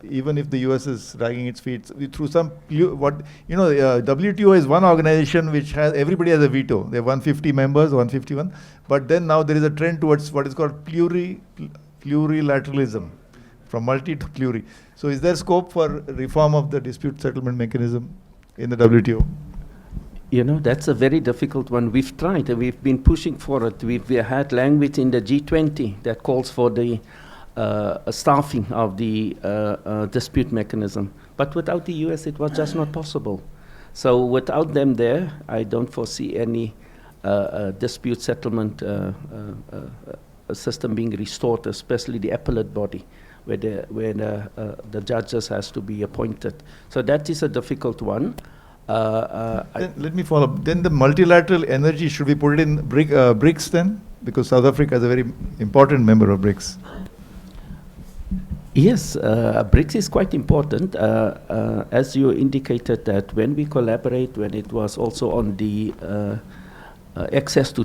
even if the US is dragging its feet through some, WTO is one organization which has, everybody has a veto. They have 150 members, 151. But then now there is a trend towards what is called plurilateralism, from multi to pluri. So is there scope for reform of the dispute settlement mechanism in the WTO? That's a very difficult one. We've tried, and we've been pushing for it. We had language in the G20 that calls for the staffing of the dispute mechanism. But without the US, it was just not possible. So without them there, I don't foresee any dispute settlement system being restored, especially the appellate body, where the judges has to be appointed. So that is a difficult one. Let me follow up. Then the multilateral energy, should we put it in BRICS then? Because South Africa is a very important member of BRICS. Yes, BRICS is quite important. As you indicated that when we collaborate, when it was also on the access to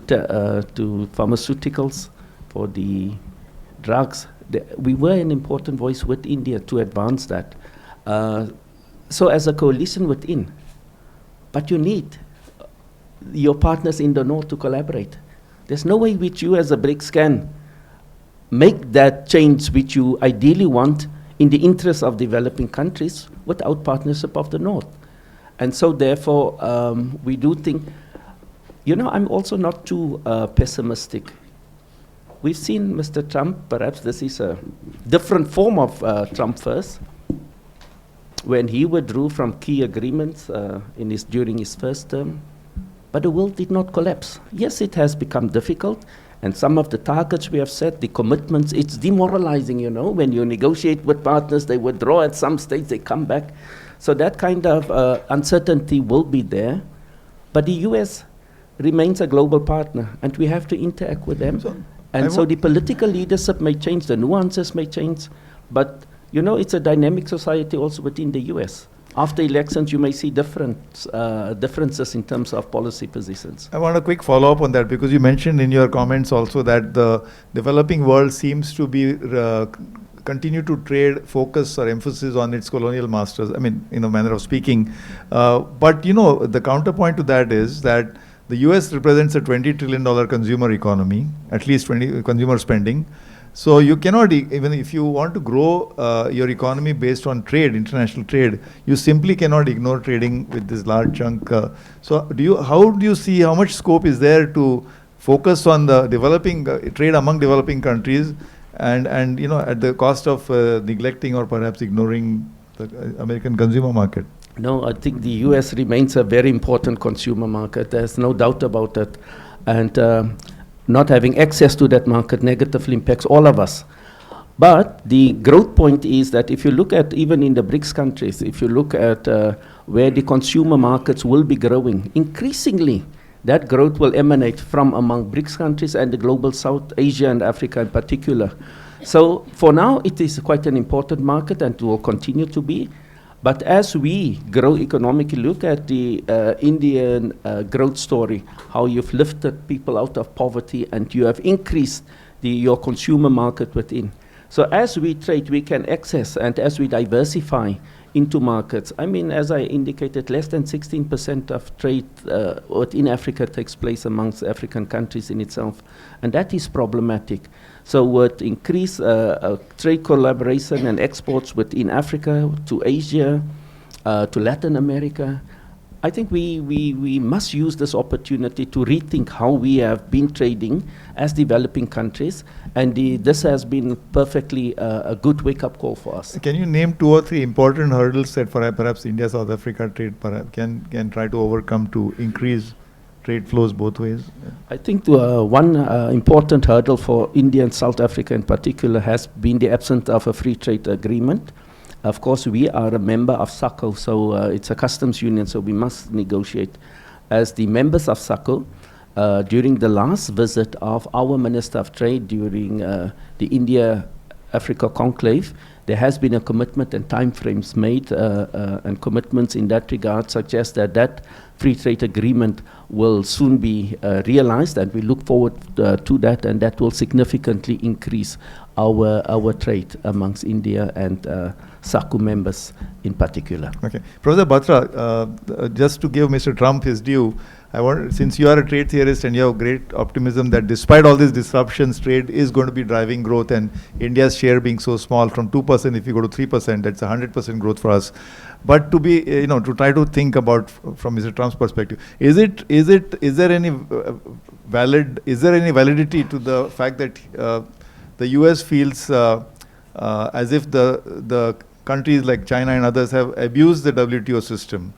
pharmaceuticals, for the drugs, we were an important voice with India to advance that. So as a coalition within, but you need your partners in the north to collaborate. There's no way which you as a BRICS can make that change which you ideally want in the interest of developing countries without partnership of the north. And so therefore, we do think, I'm also not too pessimistic. We've seen Mr. Trump, perhaps this is a different form of Trump first, when he withdrew from key agreements during his first term, but the world did not collapse. Yes, it has become difficult, and some of the targets we have set, the commitments, it's demoralizing, when you negotiate with partners, they withdraw at some stage, they come back. So that kind of uncertainty will be there, but the US remains a global partner, and we have to interact with them. So the political leadership may change, the nuances may change, but it's a dynamic society also within the US. After elections, you may see differences in terms of policy positions. I want a quick follow-up on that, because you mentioned in your comments also that the developing world seems to be continue to trade focus or emphasis on its colonial masters, in a manner of speaking. But the counterpoint to that is that the US represents a $20 trillion consumer economy, at least 20 consumer spending. So you cannot, even if you want to grow your economy based on trade, international trade, you simply cannot ignore trading with this large chunk. So how do you see, how much scope is there to focus on the developing trade among developing countries, and at the cost of neglecting or perhaps ignoring the American consumer market? No, I think the US remains a very important consumer market. There's no doubt about it. And not having access to that market negatively impacts all of us. But the growth point is that if you look at, even in the BRICS countries, if you look at where the consumer markets will be growing, increasingly that growth will emanate from among BRICS countries and the global South, Asia and Africa in particular. So for now, it is quite an important market and will continue to be. But as we grow economically, look at the Indian growth story, how you've lifted people out of poverty and you have increased your consumer market within. So as we trade, we can access, and as we diversify into markets, as I indicated, less than 16% of trade within Africa takes place amongst African countries in itself, and that is problematic. So with increased trade collaboration and exports within Africa to Asia, to Latin America, I think we must use this opportunity to rethink how we have been trading as developing countries, and this has been perfectly a good wake-up call for us. Can you name 2 or 3 important hurdles that perhaps India-South Africa trade can try to overcome to increase trade flows both ways? I think one important hurdle for India and South Africa in particular has been the absence of a free trade agreement. Of course, we are a member of SACO, so it's a customs union, so we must negotiate. As the members of SACO, during the last visit of our Minister of Trade during the India-Africa conclave, there has been a commitment and timeframes made, and commitments in that regard suggest that free trade agreement will soon be realized, and we look forward to that, and that will significantly increase our trade amongst India and SACU members in particular. Okay. Professor Batra, just to give Mr. Trump his due, since you are a trade theorist and you have great optimism that despite all these disruptions, trade is going to be driving growth, and India's share being so small, from 2%, if you go to 3%, that's 100% growth for us. But to be, to try to think about from Mr. Trump's perspective, is there any validity to the fact that the US feels as if the countries like China and others have abused the WTO system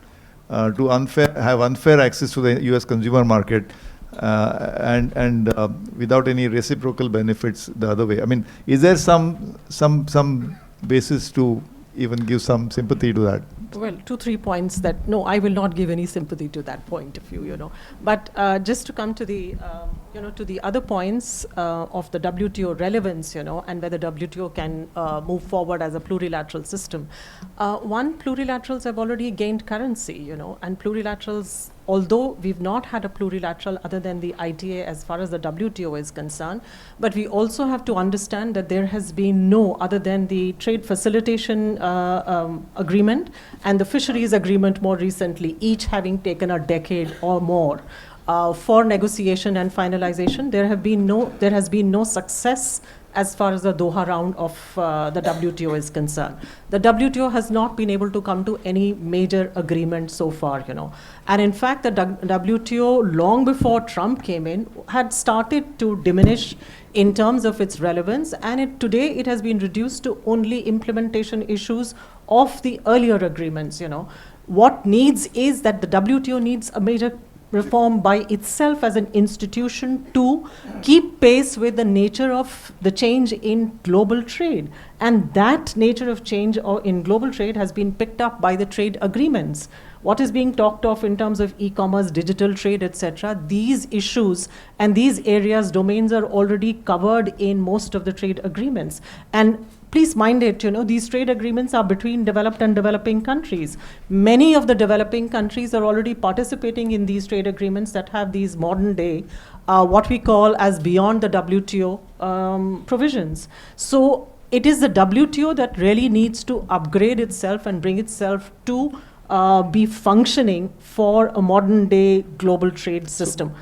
to have unfair access to the US consumer market, and without any reciprocal benefits the other way? Is there some basis to even give some sympathy to that? Well, 2-3 points that, no, I will not give any sympathy to that point of view, But just to come to the, to the other points of the WTO relevance, and whether WTO can move forward as a plurilateral system. One, plurilaterals have already gained currency, and plurilaterals although we've not had a plurilateral other than the ITA as far as the WTO is concerned, but we also have to understand that there has been no, other than the trade facilitation agreement and the fisheries agreement more recently, each having taken a decade or more for negotiation and finalization. There has been no success as far as the Doha round of the WTO is concerned. The WTO has not been able to come to any major agreement so far, And in fact, the WTO, long before Trump came in, had started to diminish in terms of its relevance, and today it has been reduced to only implementation issues of the earlier agreements, What needs is that the WTO needs a major reform by itself as an institution to keep pace with the nature of the change in global trade. And that nature of change in global trade has been picked up by the trade agreements. What is being talked of in terms of e-commerce, digital trade, etc., these issues and these areas, domains are already covered in most of the trade agreements. And please mind it, these trade agreements are between developed and developing countries. Many of the developing countries are already participating in these trade agreements that have these modern day, what we call as beyond the WTO provisions. So it is the WTO that really needs to upgrade itself and bring itself to be functioning for a modern day global trade system.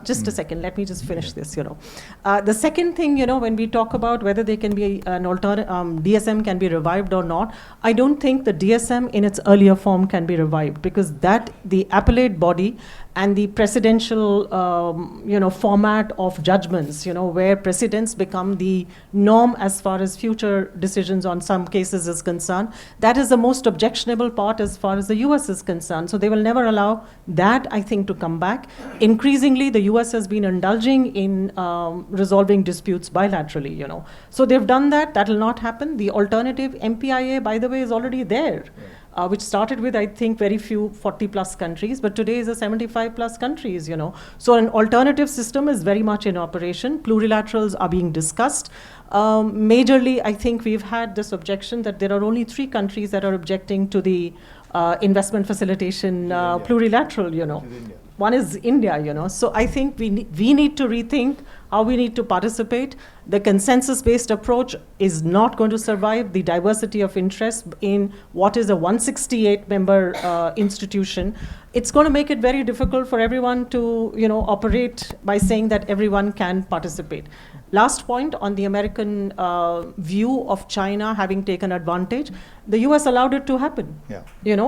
Just a second, let me just finish this, The second thing, when we talk about whether there can be an alternate, DSM can be revived or not, I don't think the DSM in its earlier form can be revived, because the appellate body and the presidential, format of judgments, where precedents become the norm as far as future decisions on some cases is concerned, that is the most objectionable part as far as the US is concerned. So they will never allow that, I think, to come back. Increasingly, the US has been indulging in resolving disputes bilaterally, So they've done that. That will not happen. The alternative MPIA, by the way, is already there. Which started with, I think, very few 40-plus countries, but today is a 75-plus countries, So an alternative system is very much in operation. Plurilaterals are being discussed. Majorly, I think we've had this objection that there are only 3 countries that are objecting to the investment facilitation plurilateral, One is India, So I think we need to rethink how we need to participate. The consensus-based approach is not going to survive the diversity of interest in what is a 168-member institution. It's going to make it very difficult for everyone to, operate by saying that everyone can participate. Last point on the American view of China having taken advantage, the US allowed it to happen. Yeah.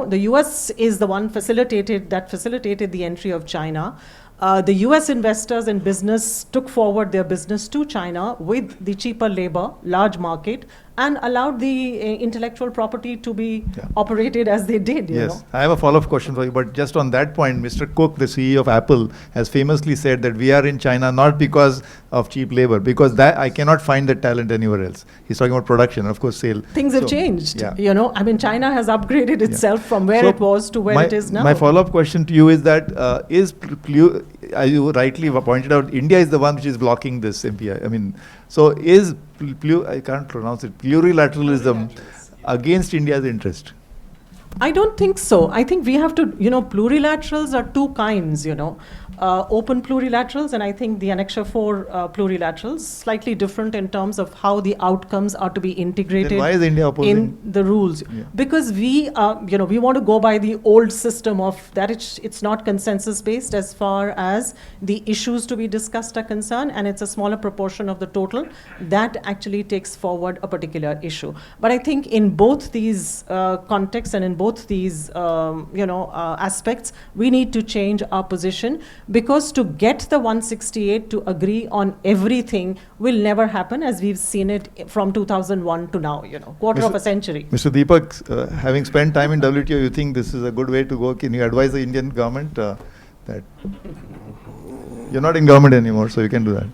The US is the one facilitated the entry of China. The US investors and business took forward their business to China with the cheaper labor, large market, and allowed the intellectual property to be operated as they did. Yes, I have a follow-up question for you, but just on that point, Mr. Cook, the CEO of Apple, has famously said that we are in China not because of cheap labor, because that I cannot find that talent anywhere else. He's talking about production, of course, sale. Things have changed. Yeah. China has upgraded itself from where it was to where it is now. My follow-up question to you is that as you rightly pointed out, India is the one which is blocking this MPI. So is I can't pronounce it, plurilateralism against India's interest? I don't think so. I think we have to, plurilaterals are 2 kinds, open plurilaterals, and I think the Annexure 4 plurilaterals, slightly different in terms of how the outcomes are to be integrated. Then why is India opposing? In the rules? Yeah. Because we want to go by the old system of that it's not consensus-based as far as the issues to be discussed are concerned, and it's a smaller proportion of the total that actually takes forward a particular issue. But I think in both these contexts and in both these aspects, we need to change our position, because to get the 168 to agree on everything will never happen, as we've seen it from 2001 to now, quarter of a century. Mr. Deepak, having spent time in WTO, you think this is a good way to go? Can you advise the Indian government that you're not in government anymore, so you can do that?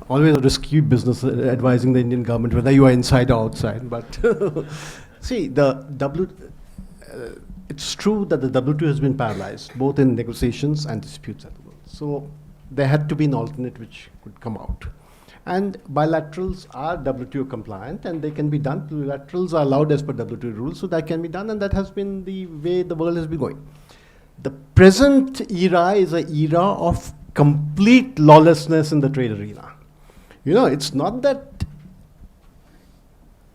Always a risky business advising the Indian government, whether you are inside or outside. But see, it's true that the WTO has been paralyzed, both in negotiations and dispute settlement. So there had to be an alternate which could come out. And bilaterals are WTO compliant, and they can be done. Plurilaterals are allowed as per WTO rules, so that can be done, and that has been the way the world has been going. the present era is an era of complete lawlessness in the trade arena. You know, it's not that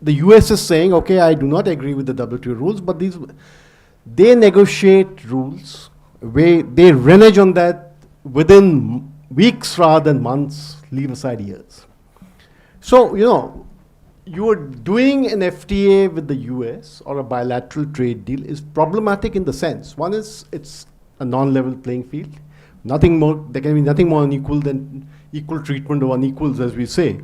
the US is saying, okay, I do not agree with the WTO rules, but they negotiate rules, they renege on that within weeks rather than months, leave aside years. So, you know, you are doing an FTA with the US or a bilateral trade deal is problematic in the sense, one is it's a non-level playing field. Nothing more, there can be nothing more unequal than equal treatment of unequals, as we say.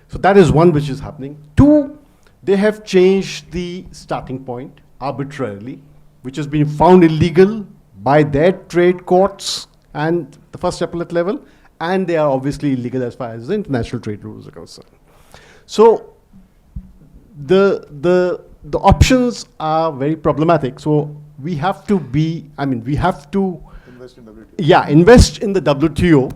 So that is one which is happening. Two, they have changed the starting point arbitrarily, which has been found illegal by their trade courts and the first appellate level, and they are obviously illegal as far as the international trade rules are concerned. So the options are very problematic. So we have to be, we have to Invest in WTO. Yeah, invest in the WTO.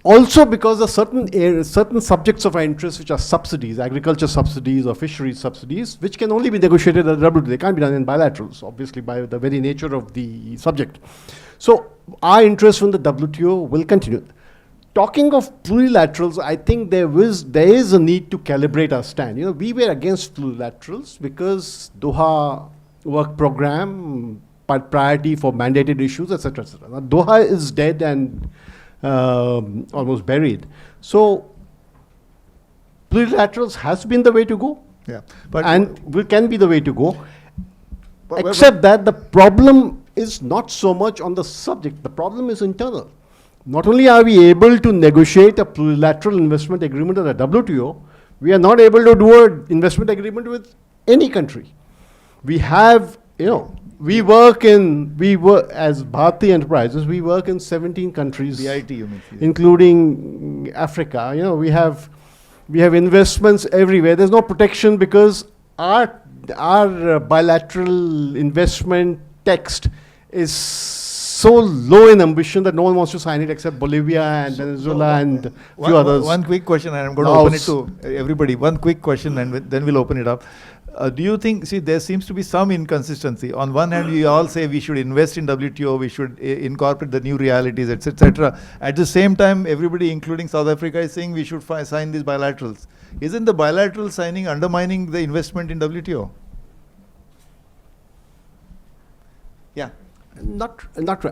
Also because of certain subjects of our interest, which are subsidies, agriculture subsidies or fisheries subsidies, which can only be negotiated at the WTO. They can't be done in bilaterals, obviously, by the very nature of the subject. So our interest from the WTO will continue. Talking of plurilaterals, I think there is a need to calibrate our stand. You know, we were against plurilaterals because Doha work program, priority for mandated issues, etc., etc. Now, Doha is dead and almost buried. So plurilaterals has been the way to go, Yeah, can be the way to go. Except that the problem is not so much on the subject. The problem is internal. Not only are we able to negotiate a plurilateral investment agreement at the WTO, we are not able to do an investment agreement with any country. We have, we work as Bharti Enterprises, we work in 17 countries. BIT, you mean? Including Africa. You know, we have investments everywhere. There's no protection because our bilateral investment text is so low in ambition that no one wants to sign it except Bolivia and Venezuela and a few others. One quick question, and I'm going to open it to everybody. One quick question, and then we'll open it up. Do you think, there seems to be some inconsistency. On one hand, we all say we should invest in WTO, we should incorporate the new realities, etc. At the same time, everybody, including South Africa, is saying we should sign these bilaterals. Isn't the bilateral signing undermining the investment in WTO? Yeah. Not.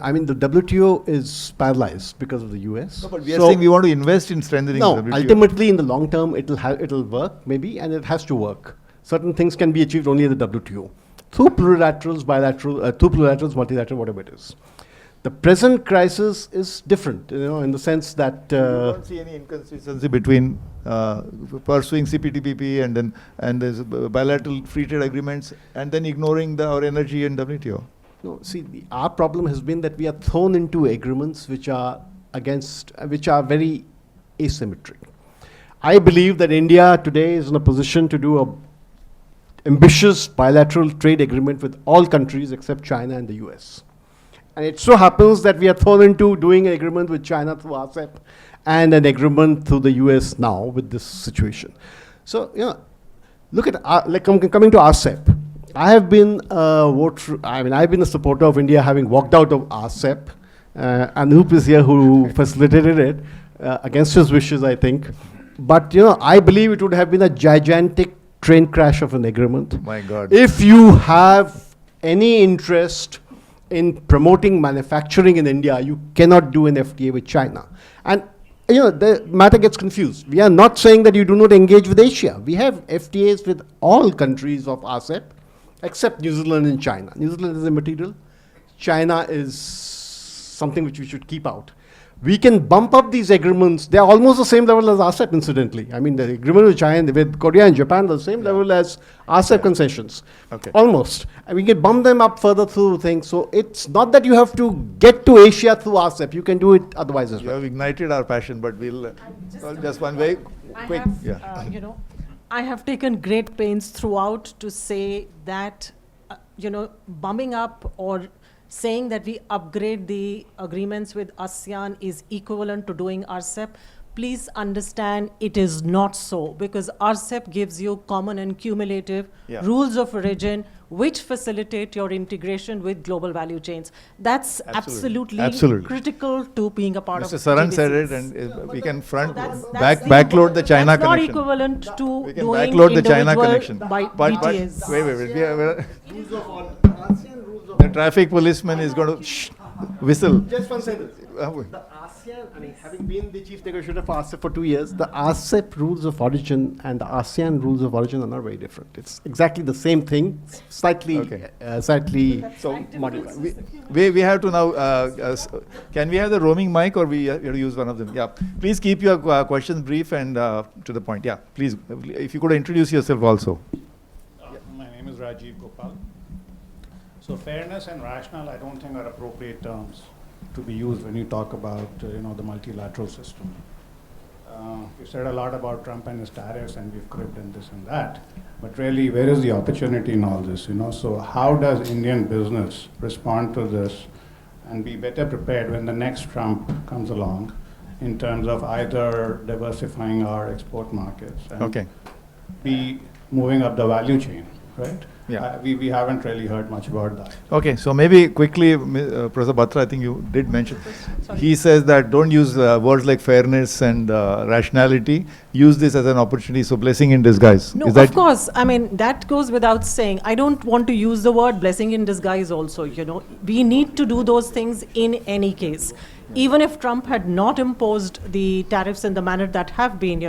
I mean, the WTO is paralyzed because of the US. No, but we are saying we want to invest in strengthening the WTO. Ultimately, in the long term, it'll work maybe, and it has to work. Certain things can be achieved only at the WTO through plurilaterals, multilateral, whatever it is. The present crisis is different, in the sense that you don't see any inconsistency between pursuing CPTPP and there's bilateral free trade agreements and then ignoring our energy and WTO. No, see, our problem has been that we are thrown into agreements which are very asymmetric. I believe that India today is in a position to do a ambitious bilateral trade agreement with all countries except China and the US. And it so happens that we are thrown into doing an agreement with China through RCEP and an agreement through the US now with this situation. So, look at, coming to RCEP. I have been I've been a supporter of India having walked out of RCEP. Anup is here who facilitated it, against his wishes, I think. But, I believe it would have been a gigantic train crash of an agreement. My God. If you have any interest in promoting manufacturing in India, you cannot do an FTA with China. And the matter gets confused. We are not saying that you do not engage with Asia. We have FTAs with all countries of RCEP, except New Zealand and China. New Zealand is immaterial. China is something which we should keep out. We can bump up these agreements. They're almost the same level as RCEP, incidentally. I mean, the agreement with China, with Korea and Japan, the same level as RCEP concessions. Okay. Almost. And we can bump them up further through things. So it's not that you have to get to Asia through RCEP. You can do it otherwise as You well. have ignited our passion, but we'll just one very quick. I have taken great pains throughout to say that, bumming up or saying that we upgrade the agreements with ASEAN is equivalent to doing RCEP. Please understand it is not so, because RCEP gives you common and cumulative rules of origin, which facilitate your integration with global value chains. That's absolutely, Absolutely. critical to being a part Mr. of Saran said it, GVCs. and we can front That's backload the China that's connection. not equivalent to We can doing backload the China individual connection. by But BTAs. wait. The traffic policeman is going to whistle. Just one second. The ASEAN, I mean, having been the chief negotiator for ASEP for 2 years, the ASEP rules of origin and the ASEAN rules of origin are not very different. It's exactly the same thing, slightly, Okay. slightly So modified. we have to now, can we have the roaming mic, or we have to use one of them? Yeah, please keep your questions brief and to the point. Yeah, please, if you could introduce yourself also. My name is Rajiv Gopal. So fairness and rational, I don't think are appropriate terms to be used when you talk about the multilateral system. You said a lot about Trump and his tariffs, and we've cribbed and this and that. But really, where is the opportunity in all this? So how does Indian business respond to this and be better prepared when the next Trump comes along, in terms of either diversifying our export markets and be moving up the value chain, right? Yeah. We haven't really heard much about that. Okay, so maybe quickly, Professor Batra, I think you did mention. He says that don't use words like fairness and rationality. Use this as an opportunity. So blessing in disguise. No, Is that of course. I mean, that goes without saying. I don't want to use the word blessing in disguise also, We need to do those things in any case. Even if Trump had not imposed the tariffs in the manner that have been,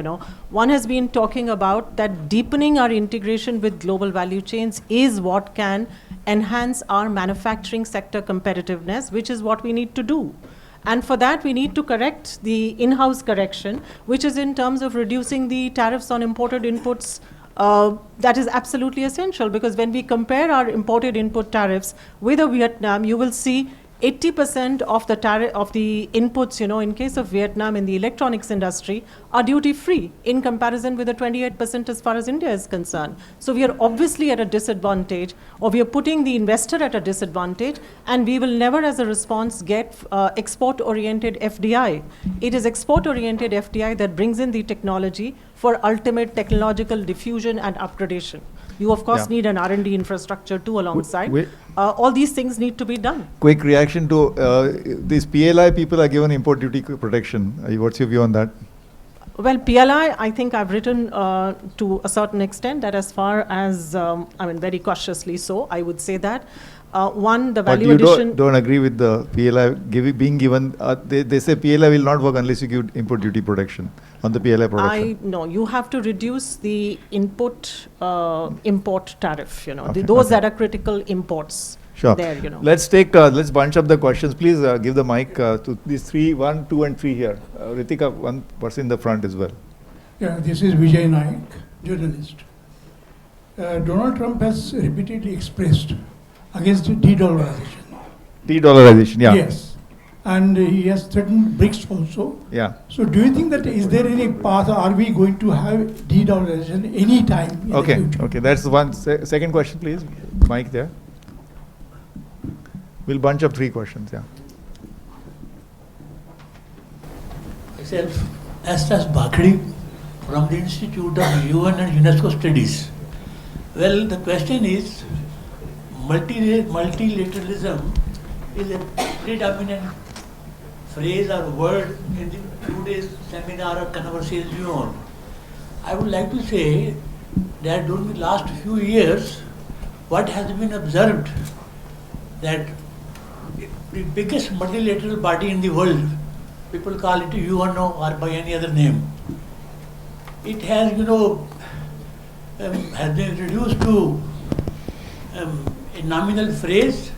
one has been talking about that deepening our integration with global value chains is what can enhance our manufacturing sector competitiveness, which is what we need to do. And for that, we need to correct the in-house correction, which is in terms of reducing the tariffs on imported inputs. That is absolutely essential, because when we compare our imported input tariffs with Vietnam, you will see 80% of the inputs, in case of Vietnam in the electronics industry, are duty-free in comparison with the 28% as far as India is concerned. So we are obviously at a disadvantage, or we are putting the investor at a disadvantage, and we will never, as a response, get export-oriented FDI. It is export-oriented FDI that brings in the technology for ultimate technological diffusion and upgradation. You, of course, need an R&D infrastructure too alongside. All these things need to be done. quick reaction to these PLI people are given import duty protection? What's your view on that? Well, PLI, I think I've written to a certain extent that as far as, very cautiously so, I would say that. One, the value addition. But you don't agree with the PLI being given, they say PLI will not work unless you give import duty protection on the PLI production. No, you have to reduce the import tariff, those that are critical imports. Sure. There, Let's bunch up the questions. Please give the mic to these 3, 1, 2, and 3 here. Ritika, one person in the front as well. Yeah, this is Vijay Naik, journalist. Donald Trump has repeatedly expressed against de-dollarization. De-dollarization, yeah. Yes. And he has threatened BRICS also. Yeah. So do you think that is there any path, are we going to have de-dollarization any time in the future? Okay, that's the one. Second question, please. Mic there. We'll bunch up 3 questions, yeah. Myself, Astas Bakhri from the Institute of UN and UNESCO Studies. Well, the question is, multilateralism is a predominant phrase or word in today's seminar or conversation. I would like to say that during the last few years, what has been observed that the biggest multilateral body in the world, people call it UNO or by any other name, it has, has been reduced to a nominal phrase,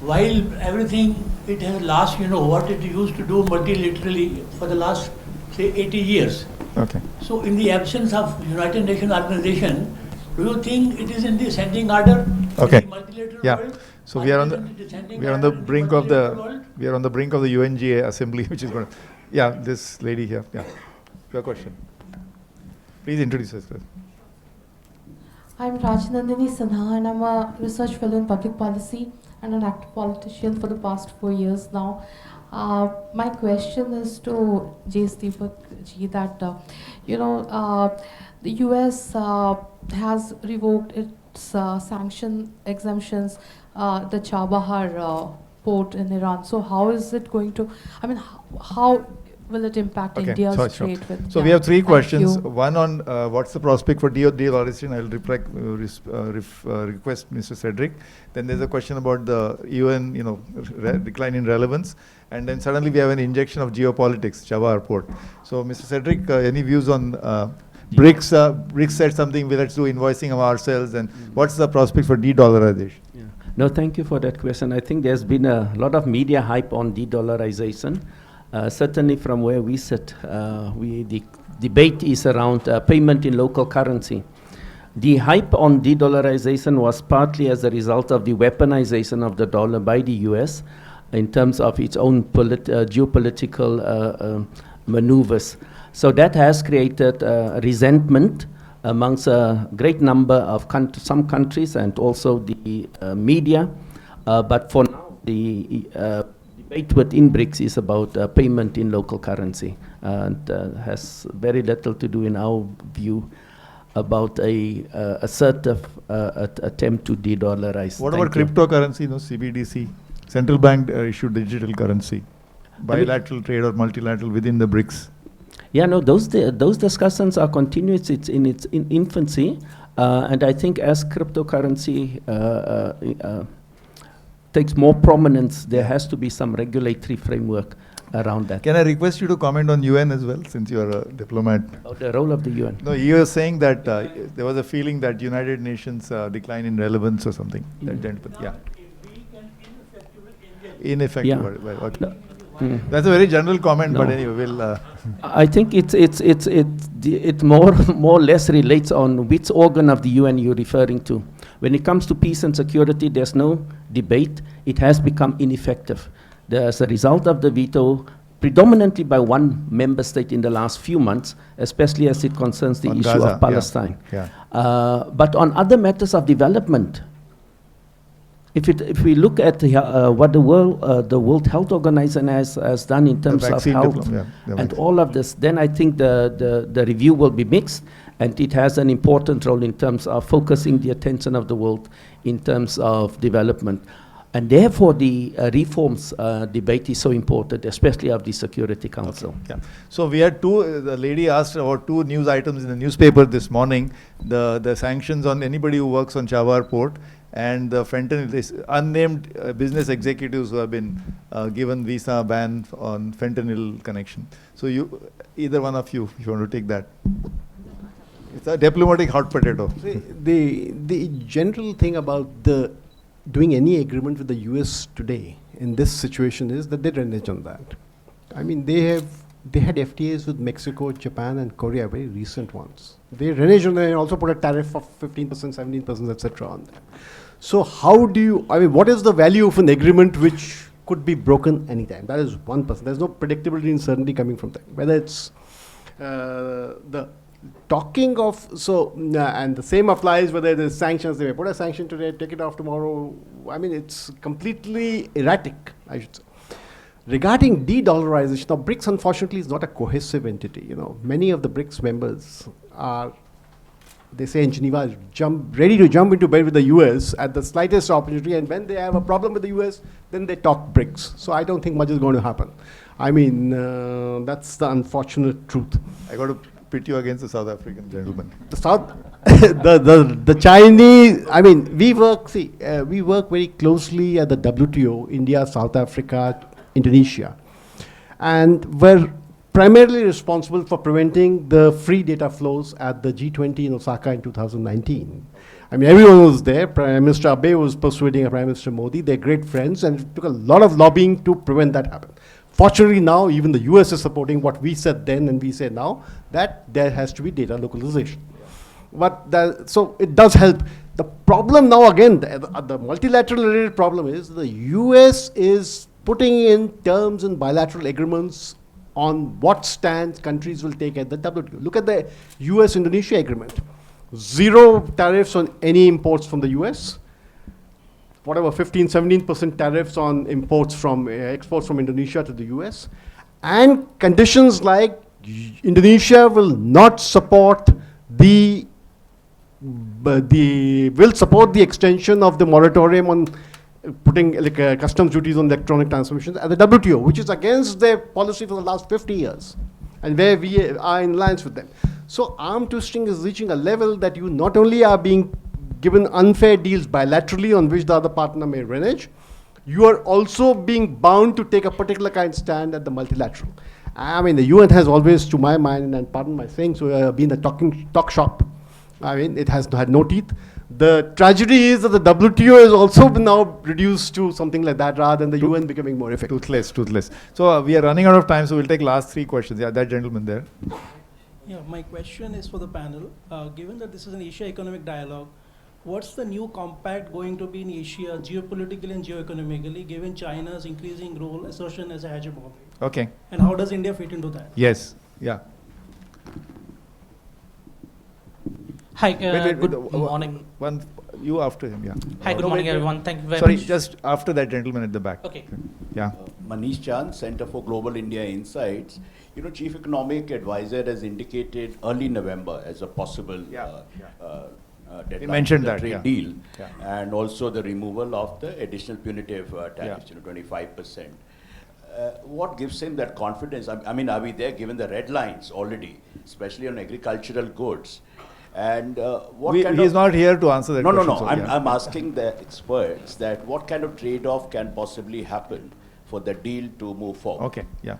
while everything it has lost, what it used to do multilaterally for the last, say, 80 years. Okay. So in the absence of United Nations organization, do you think it is in the ascending order in Okay. the multilateral Yeah. world? So Or we are it on is the in descending we are on the order in brink of multilateral the world? we are on the brink of the UNGA assembly, which is going to. Yeah, this lady here. Yeah. Your question. Please introduce yourself. I'm Rajnandini Sinha, and I'm a research fellow in public policy and an active politician for the past 4 years now. My question is to J. Deepak ji that, the US has revoked its sanction exemptions the Chabahar port in Iran. So how is it going to, I mean, how will it impact India's sure. trade with? So we have three Thank questions. you. One on what's the prospect for de-dollarization. I'll request Mr. Cedric. Then there's a question about the UN, decline in relevance. And then suddenly we have an injection of geopolitics, Chabahar port. So Mr. Cedric, any views on BRICS? BRICS said something, let's do invoicing of ourselves. And what's the prospect for de-dollarization? Yeah. No, thank you for that question. I think there's been a lot of media hype on de-dollarization. Certainly from where we sit, the debate is around payment in local currency. The hype on de-dollarization was partly as a result of the weaponization of the dollar by the US in terms of its own geopolitical maneuvers. So that has created resentment amongst a great number of some countries and also the media. But for now, the debate within BRICS is about payment in local currency and has very little to do, in our view, about a assertive attempt to de-dollarize. What about cryptocurrency, CBDC? Central bank issued digital currency, bilateral trade or multilateral within the BRICS. Yeah, no, those discussions are continuous. It's in its infancy, and I think as cryptocurrency takes more prominence, there has to be some regulatory framework around that. Can I request you to comment on UN as well, since you are a diplomat? About the role of the UN. No, you were saying that there was a feeling that United Nations decline in relevance or something. Yeah. Ineffective. Yeah. Okay. No. That's a very general comment, No. but anyway, we'll. I think it more or less relates on which organ of the UN you're referring to. When it comes to peace and security, there's no debate. It has become ineffective. As a result of the veto, predominantly by one member state in the last few months, especially as it concerns the On issue Gaza, of Palestine. Yeah. But on other matters of development, if we look at what the World Health Organization has done in terms of health and all of this, then I think the review will be mixed, and it has an important role in terms of focusing the attention of the world in terms of development. And therefore, the reforms debate is so important, especially of the Security Council. Okay. Yeah. So we had the lady asked about two news items in the newspaper this morning, the sanctions on anybody who works on Chabahar port, and the fentanyl, this unnamed business executives who have been given visa ban on fentanyl connection. So either one of you, if you want to take that. It's a diplomatic hot potato. See, the general thing about doing any agreement with the US today in this situation is that they renege on that. I mean, they had FTAs with Mexico, Japan, and Korea, very recent ones. They renege on it and also put a tariff of 15%, 17%, etc. on that. So what is the value of an agreement which could be broken anytime? That is 1%. There's no predictability and certainty coming from that. Whether it's the talking of, and the same applies whether there's sanctions, they may put a sanction today, take it off tomorrow. I mean, it's completely erratic, I should say. Regarding de-dollarization, now BRICS unfortunately is not a cohesive entity. Many of the BRICS members are, they say in Geneva, ready to jump into bed with the US at the slightest opportunity, and when they have a problem with the US, then they talk BRICS. So I don't think much is going to happen. I mean, that's the unfortunate truth. I got to pit you against the South African gentleman. The Chinese, I mean, we work very closely at the WTO, India, South Africa, Indonesia, and we're primarily responsible for preventing the free data flows at the G20 in Osaka in 2019. I mean, everyone was there. Prime Minister Abe was persuading Prime Minister Modi. They're great friends, and it took a lot of lobbying to prevent that happen. Fortunately now, even the US is supporting what we said then and we say now, that there has to be data localization. So it does help. The problem now, again, the multilateral related problem is the US is putting in terms in bilateral agreements on what stance countries will take at the WTO. Look at the US-Indonesia agreement. 0 tariffs on any imports from the US. Whatever, 15, 17% tariffs on imports from exports from Indonesia to the US, and conditions like Indonesia will not support the will support the extension of the moratorium on putting customs duties on electronic transmissions at the WTO, which is against their policy for the last 50 years, and where we are in lines with them. So arm twisting is reaching a level that you not only are being given unfair deals bilaterally on which the other partner may renege, you are also being bound to take a particular kind of stand at the multilateral. I mean, the UN has always, to my mind, and pardon my saying, so been a talk shop. I mean, it has had no teeth. The tragedy is that the WTO is also now reduced to something like that rather than the UN becoming more effective. Toothless. So we are running out of time, so we'll take last 3 questions. Yeah, that gentleman there. Yeah, my question is for the panel. Given that this is an Asia economic dialogue, what's the new compact going to be in Asia geopolitically and geoeconomically, given China's increasing role, assertion as a hegemon? Okay. And how does India fit into that? Yes. Yeah. Hi, Wait, good morning. You after him, yeah. Hi, good morning, everyone. Thank you very Sorry, much. just after that gentleman at the back. Okay. Yeah. Manish Chand, Center for Global India Insights. You know, Chief Economic Advisor has indicated early November as a possible deadline He mentioned for the that, trade yeah. deal, Yeah. and also the removal of the additional punitive tariffs, 25%. What gives him that confidence? I mean, are we there given the red lines already, especially on agricultural goods? And He's not here to answer that question. No. So, I'm asking the experts that what kind of trade-off can possibly happen for the deal to move forward? Okay, yeah.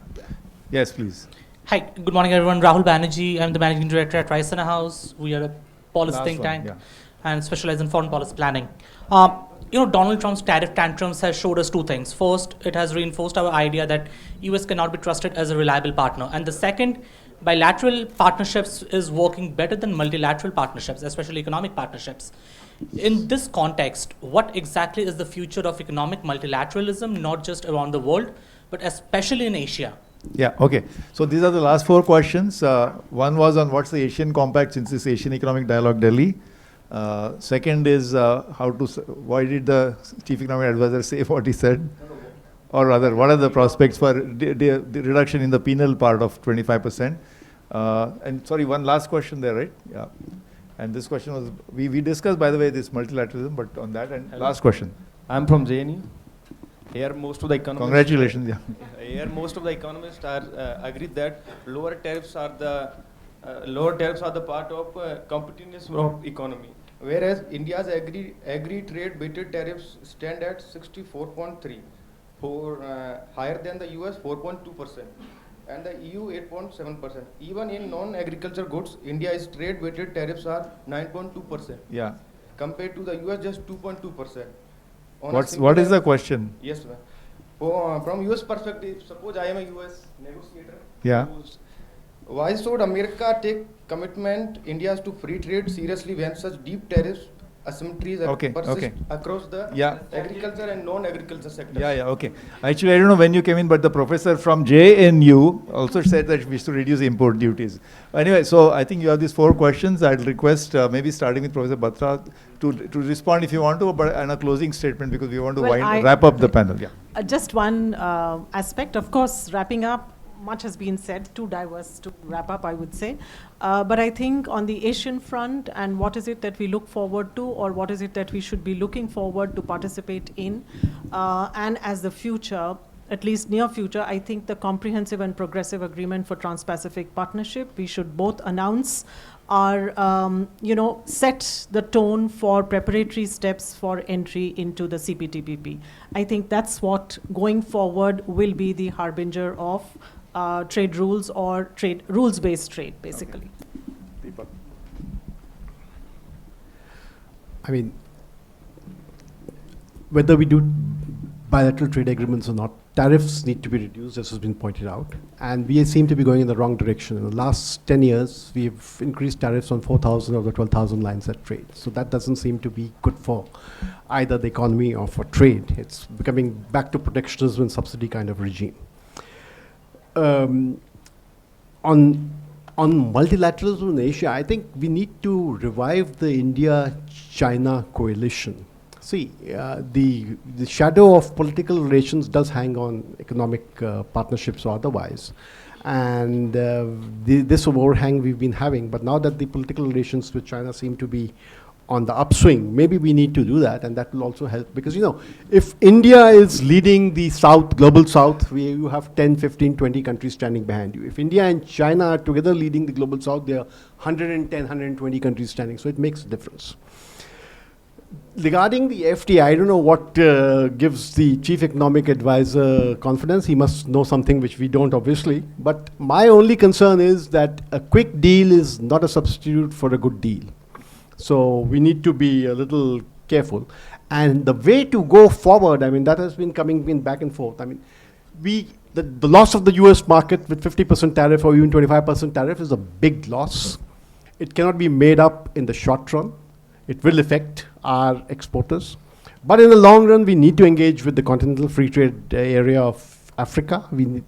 Yes, please. Hi, good morning, everyone. Rahul Banerjee. I'm the managing director at Rice House. We are a policy Last think one, tank yeah. and specialize in foreign policy planning. Donald Trump's tariff tantrums has showed us 2 things. First, it has reinforced our idea that US cannot be trusted as a reliable partner. And the second, bilateral partnerships is working better than multilateral partnerships, especially economic partnerships. In this context, what exactly is the future of economic multilateralism, not just around the world, but especially in Asia? Yeah, okay. So these are the last 4 questions. One was on what's the Asian Compact since this Asian Economic Dialogue Delhi. Second is why did the Chief Economic Advisor say what he said? Or rather, what are the prospects for the reduction in the penal part of 25%? And sorry, one last question there, right? Yeah. And this question was, we discussed, by the way, this multilateralism, but on that, and last question. I'm from JNU. Here, most of the economists. Congratulations, yeah. Here, most of the economists are agree that lower tariffs are the part of competitiveness of economy. Whereas India's agri trade weighted tariffs stand at 64.3, higher than the US 4.2%, and the EU 8.7%. Even in non-agriculture goods, India's trade weighted tariffs are 9.2%. Yeah. Compared to the US just 2.2%. What is the question? Yes, ma'am. From US perspective, suppose I am a US negotiator. Yeah. Why should America take commitment India's to free trade seriously when such deep tariffs asymmetries persist across the agriculture and non-agriculture sectors? Yeah, okay. Actually, I don't know when you came in, but the professor from JNU also said that we should reduce import duties. Anyway, so I think you have these 4 questions. I'll request maybe starting with Professor Batra to respond if you want to, but and a closing statement because we want to wrap up the panel. Yeah. Just one aspect, of course, wrapping up. Much has been said, too diverse to wrap up, I would say. But I think on the Asian front, and what is it that we look forward to, or what is it that we should be looking forward to participate in, and as the future, at least near future, I think the comprehensive and progressive agreement for Trans-Pacific Partnership, we should both announce our, set the tone for preparatory steps for entry into the CPTPP. I think that's what going forward will be the harbinger of trade rules or rules-based trade, basically. Okay. I mean, whether we do bilateral trade agreements or not, tariffs need to be reduced, as has been pointed out. And we seem to be going in the wrong direction. In the last 10 years, we've increased tariffs on 4,000 of the 12,000 lines that trade. So that doesn't seem to be good for either the economy or for trade. It's becoming back to protectionism and subsidy kind of regime. On multilateralism in Asia, I think we need to revive the India-China coalition. See, the shadow of political relations does hang on economic partnerships or otherwise. and this overhang we've been having. But now that the political relations with China seem to be on the upswing, maybe we need to do that, and that will also help. Because, you know, if India is leading the South, global South, you have 10, 15, 20 countries standing behind you. If India and China are together leading the global South, there are 110, 120 countries standing, so it makes a difference. Regarding the FTA, I don't know what gives the chief economic advisor confidence. He must know something which we don't, obviously. But my only concern is that a quick deal is not a substitute for a good deal. So we need to be a little careful. And the way to go forward, I mean, that has been been back and forth. I mean, the loss of the US market with 50% tariff or even 25% tariff is a big loss. It cannot be made up in the short run. It will affect our exporters. But in the long run, we need to engage with the continental free trade area of Africa. We need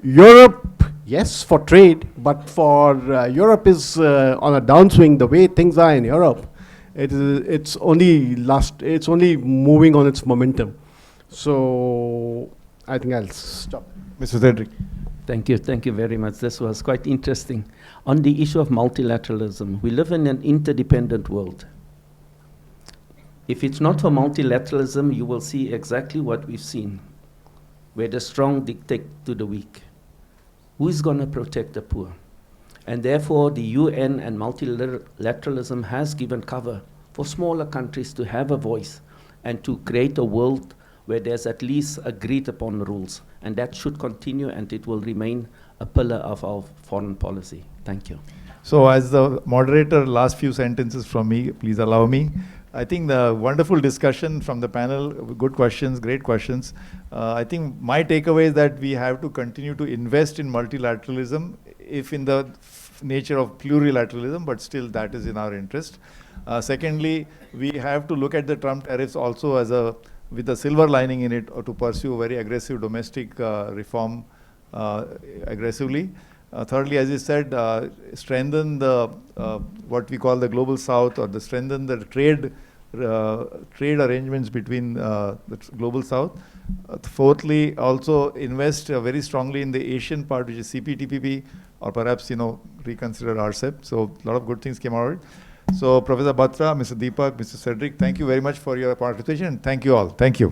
Europe, yes, for trade, but for Europe is on a downswing. The way things are in Europe, it's only moving on its momentum. So I think I'll stop. Mr. Cedric. Thank you very much. This was quite interesting. On the issue of multilateralism, we live in an interdependent world. If it's not for multilateralism, you will see exactly what we've seen, where the strong dictate to the weak. Who is going to protect the poor? And therefore, the UN and multilateralism has given cover for smaller countries to have a voice and to create a world where there's at least agreed upon rules. And that should continue, and it will remain a pillar of our foreign policy. Thank you. So as the moderator, last few sentences from me, please allow me. I think the wonderful discussion from the panel, good questions, great questions. I think my takeaway is that we have to continue to invest in multilateralism, if in the nature of plurilateralism, but still that is in our interest. Secondly, we have to look at the Trump tariffs also as with a silver lining in it, or to pursue very aggressive domestic reform aggressively. Thirdly, as you said, strengthen the what we call the global South, or strengthen the trade arrangements between the global South. Fourthly, also invest very strongly in the Asian part, which is CPTPP, or perhaps reconsider RCEP. So a lot of good things came out of it. So Professor Batra, Mr. Deepak, Mr. Cedric, thank you very much for your participation, and thank you all. Thank you.